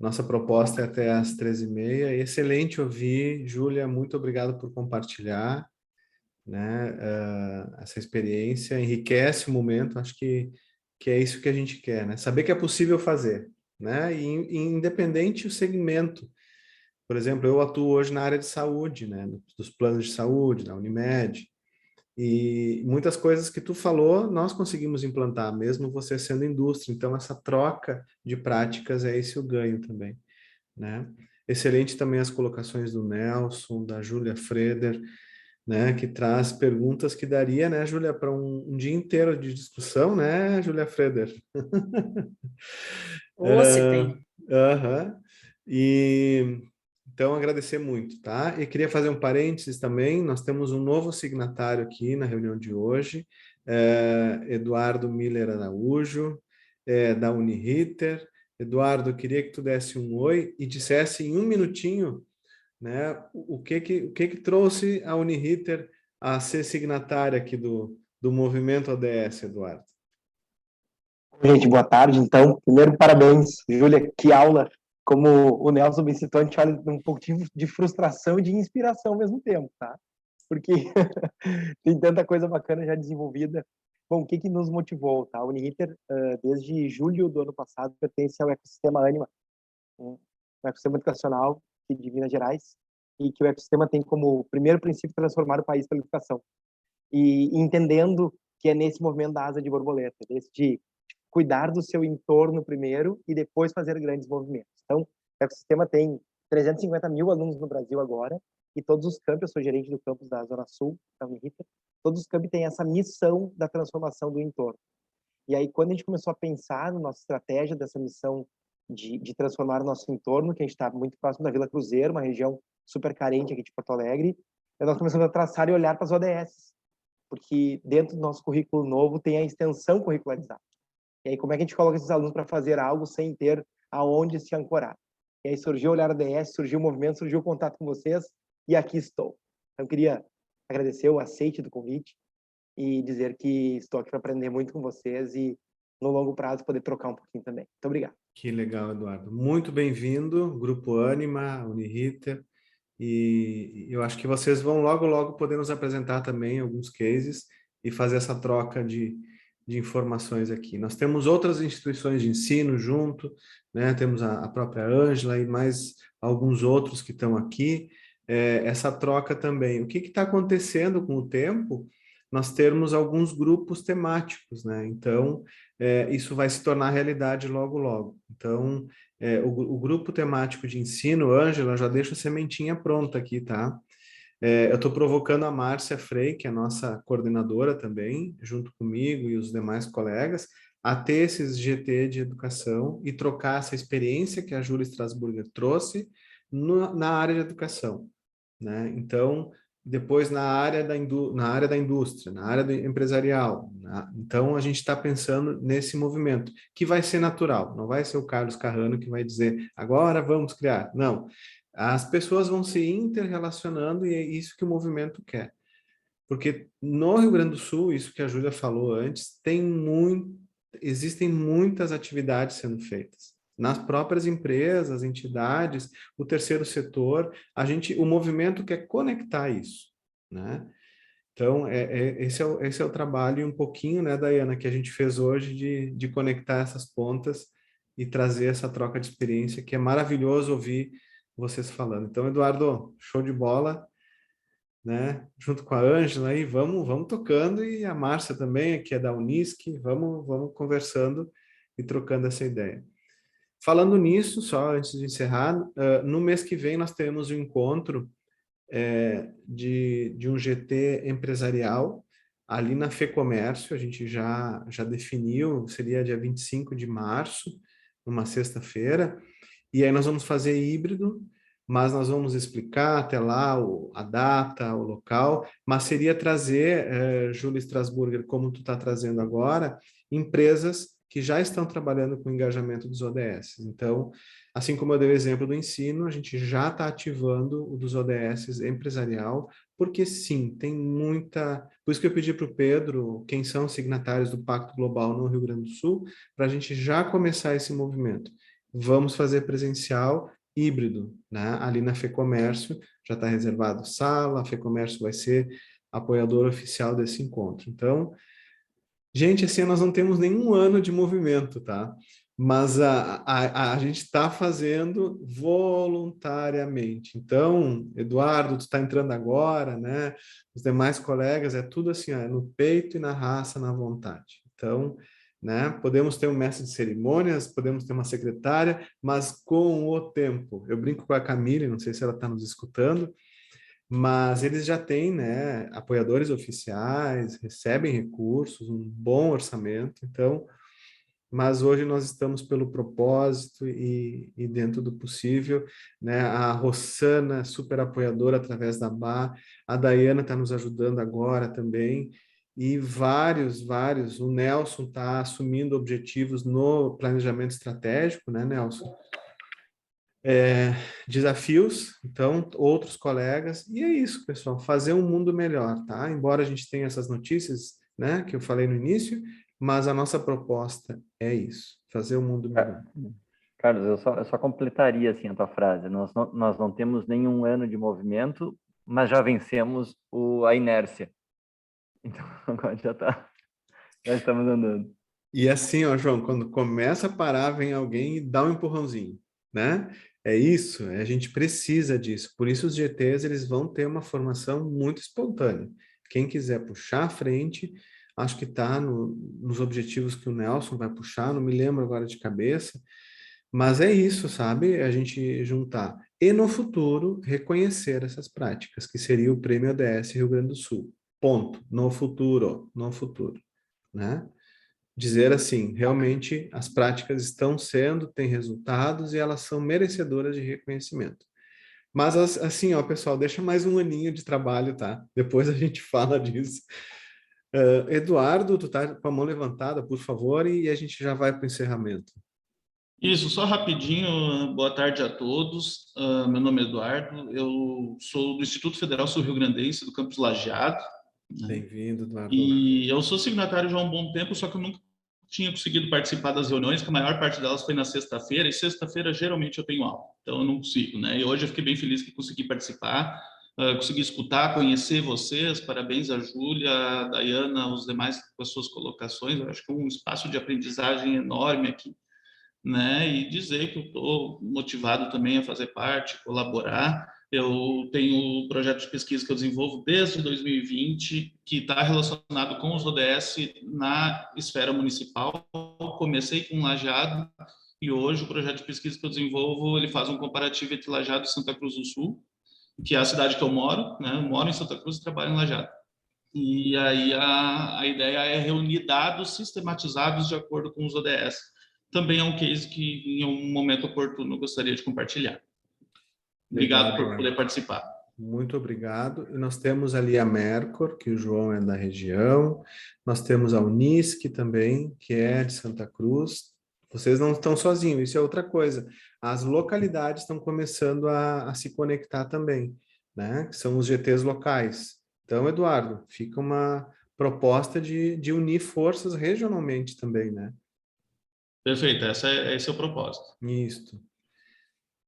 Nossa proposta é até às 13h30. Excelente ouvir. Júlia, muito obrigado por compartilhar, né, essa experiência. Enriquece o momento. Acho que é isso que a gente quer, né? Saber que é possível fazer, né? E independente do segmento. Por exemplo, eu atuo hoje na área de saúde, né? Dos planos de saúde, da Unimed. E muitas coisas que tu falou, nós conseguimos implantar, mesmo você sendo indústria. Então, essa troca de práticas é esse o ganho também, né? Excelente também as colocações do Nelson, da Júlia Freder, né? Que traz perguntas que daria, né, Júlia, para um dia inteiro de discussão, né, Júlia Freder? Se tem. E... Então, agradecer muito, tá? E queria fazer um parênteses também, nós temos um novo signatário aqui na reunião de hoje, Eduardo Miller Araújo, da Uniriter. Eduardo, queria que tu desse um oi e dissesse em um minutinho, né, o que trouxe a Uniriter a ser signatária aqui do movimento ODS, Eduardo. Gente, boa tarde. Então, primeiro, parabéns, Júlia, que aula, como o Nelson me citou, a gente olha um pouco de frustração e de inspiração ao mesmo tempo, tá? Porque tem tanta coisa bacana já desenvolvida. Bom, o que que nos motivou, tá? A Uniriter, desde julho do ano passado, pertence ao ecossistema Anima, um ecossistema educacional de Minas Gerais, e que o ecossistema tem como primeiro princípio transformar o país pela educação. E entendendo que é nesse movimento da asa de borboleta, de cuidar do seu entorno primeiro e depois fazer grandes movimentos. Então, o ecossistema tem 350 mil alunos no Brasil agora, e todos os campos, eu sou gerente do campus da Zona Sul, da Uniriter, todos os campos têm essa missão da transformação do entorno. E aí, quando a gente começou a pensar na nossa estratégia dessa missão de transformar o nosso entorno, que a gente está muito próximo da Vila Cruzeiro, uma região super carente aqui de Porto Alegre, nós começamos a traçar e olhar para as ODS, porque dentro do nosso currículo novo tem a extensão curricularizada. E aí, como é que a gente coloca esses alunos para fazer algo sem ter aonde se ancorar? E aí surgiu o Olhar ODS, surgiu o movimento, surgiu o contato com vocês, e aqui estou. Então, eu queria agradecer o aceite do convite e dizer que estou aqui para aprender muito com vocês e, no longo prazo, poder trocar um pouquinho também. Muito obrigado. Que legal, Eduardo. Muito bem-vindo, Grupo Anima, Uniriter. E eu acho que vocês vão logo, logo poder nos apresentar também alguns cases e fazer essa troca de informações aqui. Nós temos outras instituições de ensino junto, né? Temos a própria Ângela e mais alguns outros que estão aqui. Essa troca também. O que está acontecendo com o tempo? Nós termos alguns grupos temáticos, né? Então, isso vai se tornar realidade logo, logo. Então, o grupo temático de ensino, Ângela, já deixa a sementinha pronta aqui, tá? Eu estou provocando a Márcia Frei, que é a nossa coordenadora também, junto comigo e os demais colegas, a ter esses GT de educação e trocar essa experiência que a Júlia Strasburger trouxe na área de educação, né? Então, depois na área da indústria, na área do empresarial. Então, a gente está pensando nesse movimento, que vai ser natural, não vai ser o Carlos Carrano que vai dizer, agora vamos criar. Não, as pessoas vão se interrelacionando e é isso que o movimento quer. Porque no Rio Grande do Sul, isso que a Júlia falou antes, existem muitas atividades sendo feitas. Nas próprias empresas, entidades, o terceiro setor, o movimento quer conectar isso, né? Então, esse é o trabalho um pouquinho, né, Daiana, que a gente fez hoje de conectar essas pontas e trazer essa troca de experiência, que é maravilhoso ouvir vocês falando. Então, Eduardo, show de bola, né? Junto com a Ângela aí, vamos tocando, e a Márcia também, que é da Unisc, vamos conversando e trocando essa ideia. Falando nisso, só antes de encerrar, no mês que vem nós teremos um encontro de um GT empresarial ali na FEComércio. A gente já definiu, seria dia 25 de março, numa sexta-feira, e aí nós vamos fazer híbrido, mas nós vamos explicar até lá a data, o local, mas seria trazer, Júlia Strasburger, como tu está trazendo agora, empresas que já estão trabalhando com o engajamento dos ODS. Então, assim como eu dei o exemplo do ensino, a gente já está ativando o dos ODS empresarial, porque sim, tem muita... Por isso que eu pedi para o Pedro, quem são os signatários do Pacto Global no Rio Grande do Sul, para a gente já começar esse movimento. Vamos fazer presencial, híbrido, né? Ali na FEComércio, já está reservado sala, a FEComércio vai ser apoiador oficial desse encontro. Então, gente, assim, nós não temos nenhum ano de movimento, tá? Mas a gente está fazendo voluntariamente. Então, Eduardo, tu está entrando agora, né? Os demais colegas, é tudo assim, ó, no peito e na raça, na vontade. Então, né? Podemos ter um mestre de cerimônias, podemos ter uma secretária, mas com o tempo. Eu brinco com a Camille, não sei se ela está nos escutando, mas eles já têm, né, apoiadores oficiais, recebem recursos, um bom orçamento, então, mas hoje nós estamos pelo propósito e dentro do possível, né? A Rossana, super apoiadora através da BA, a Daiana está nos ajudando agora também, e vários, o Nelson está assumindo objetivos no planejamento estratégico, né, Nelson? Desafios, então, outros colegas, e é isso, pessoal, fazer um mundo melhor, tá? Embora a gente tenha essas notícias, né, que eu falei no início, mas a nossa proposta é isso, fazer um mundo melhor. Carlos, eu só completaria assim a tua frase. Nós não temos nenhum ano de movimento, mas já vencemos a inércia. Então, agora já estamos andando. E assim, ó, João, quando começa a parar, vem alguém e dá um empurrãozinho, né? É isso, a gente precisa disso. Por isso os GTs, eles vão ter uma formação muito espontânea. Quem quiser puxar à frente, acho que está nos objetivos que o Nelson vai puxar, não me lembro agora de cabeça, mas é isso, sabe? A gente juntar. E no futuro, reconhecer essas práticas, que seria o Prêmio ODS Rio Grande do Sul. Ponto. No futuro, né? Dizer assim, realmente as práticas estão sendo, têm resultados e elas são merecedoras de reconhecimento. Mas assim, ó, pessoal, deixa mais um aninho de trabalho, tá? Depois a gente fala disso. Eduardo, tu tá com a mão levantada, por favor, e a gente já vai para o encerramento. Isso, só rapidinho, boa tarde a todos. Meu nome é Eduardo, eu sou do Instituto Federal Sul-Rio-Grandense, do campus Lajeado. Né? Bem-vindo, Eduardo. E eu sou signatário já há um bom tempo, só que eu nunca tinha conseguido participar das reuniões, que a maior parte delas foi na sexta-feira, e sexta-feira geralmente eu tenho aula, então eu não consigo, né? E hoje eu fiquei bem feliz que consegui participar, consegui escutar, conhecer vocês, parabéns a Júlia, a Dayana, os demais com as suas colocações, eu acho que é um espaço de aprendizagem enorme aqui, né? E dizer que eu estou motivado também a fazer parte, colaborar. Eu tenho um projeto de pesquisa que eu desenvolvo desde 2020, que está relacionado com os ODS na esfera municipal. Comecei com Lajeado e hoje o projeto de pesquisa que eu desenvolvo, ele faz um comparativo entre Lajeado e Santa Cruz do Sul, que é a cidade que eu moro, né? Eu moro em Santa Cruz e trabalho em Lajeado. E aí a ideia é reunir dados sistematizados de acordo com os ODS. Também é um case que, em um momento oportuno, eu gostaria de compartilhar. Obrigado por poder participar. Muito obrigado. E nós temos ali a Mercor, que o João é da região. Nós temos a Unisc também, que é de Santa Cruz. Vocês não estão sozinhos, isso é outra coisa. As localidades estão começando a se conectar também, né? Que são os GTs locais. Então, Eduardo, fica uma proposta de unir forças regionalmente também, né? Perfeito, esse é o propósito. Isso.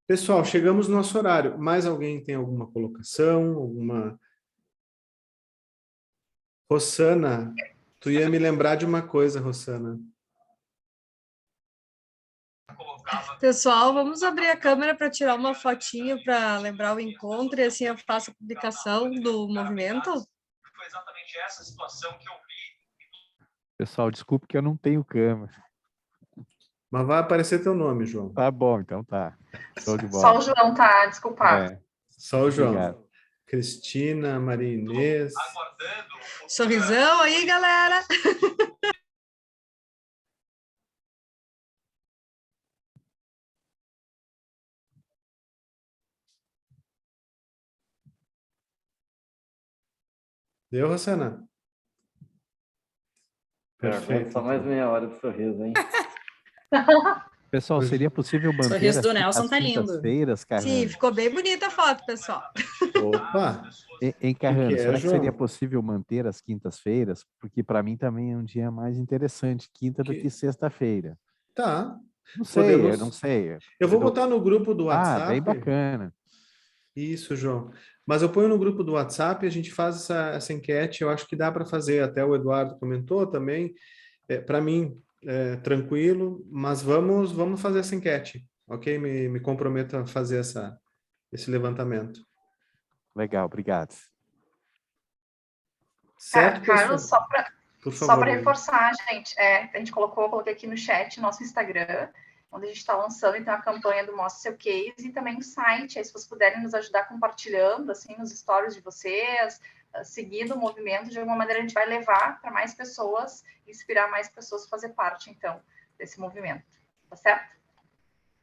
Pessoal, chegamos no nosso horário. Mais alguém tem alguma colocação? Alguma... Rossana, tu ia me lembrar de uma coisa, Rossana. Pessoal, vamos abrir a câmera para tirar uma fotinho para lembrar o encontro e assim eu faço a publicação do movimento. Foi exatamente essa situação que eu vi. Pessoal, desculpe que eu não tenho câmera. Mas vai aparecer teu nome, João. Tá bom, então tá. Show de bola. Só o João tá desculpado. Só o João. Obrigado. Cristina, Maria Inês. Sorrisão aí, galera! Deu, Rossana? Perfeito. Só mais meia hora de sorriso, hein? Pessoal, seria possível manter Sorriso do as Nelson tá lindo. quintas-feiras, Carrano? Sim, ficou bem bonita a foto, pessoal. Opa! Em Carrano, será que João? seria possível manter as quintas-feiras? Porque para mim também é um dia mais interessante, quinta do que sexta-feira. Tá. Não sei, Podemos- eu não sei. Eu vou botar no grupo do WhatsApp. Ah, bem bacana. Isso, João. Mas eu ponho no grupo do WhatsApp e a gente faz essa enquete. Eu acho que dá para fazer. Até o Eduardo comentou também. Para mim, tranquilo, mas vamos fazer essa enquete, ok? Me comprometo a fazer esse levantamento. Legal, obrigado. Certo, Carlos, pessoal? Por só favor, para Lê. reforçar, gente, a gente coloquei aqui no chat nosso Instagram, onde a gente está lançando então a campanha do Mostre Seu Case e também o site, aí se vocês puderem nos ajudar compartilhando assim nos stories de vocês, seguindo o movimento, de alguma maneira a gente vai levar para mais pessoas, inspirar mais pessoas a fazer parte então desse movimento, tá certo?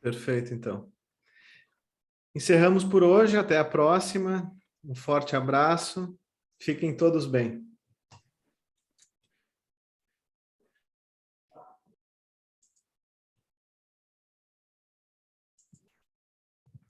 Perfeito, então. Encerramos por hoje, até a próxima. Um forte abraço. Fiquem todos bem.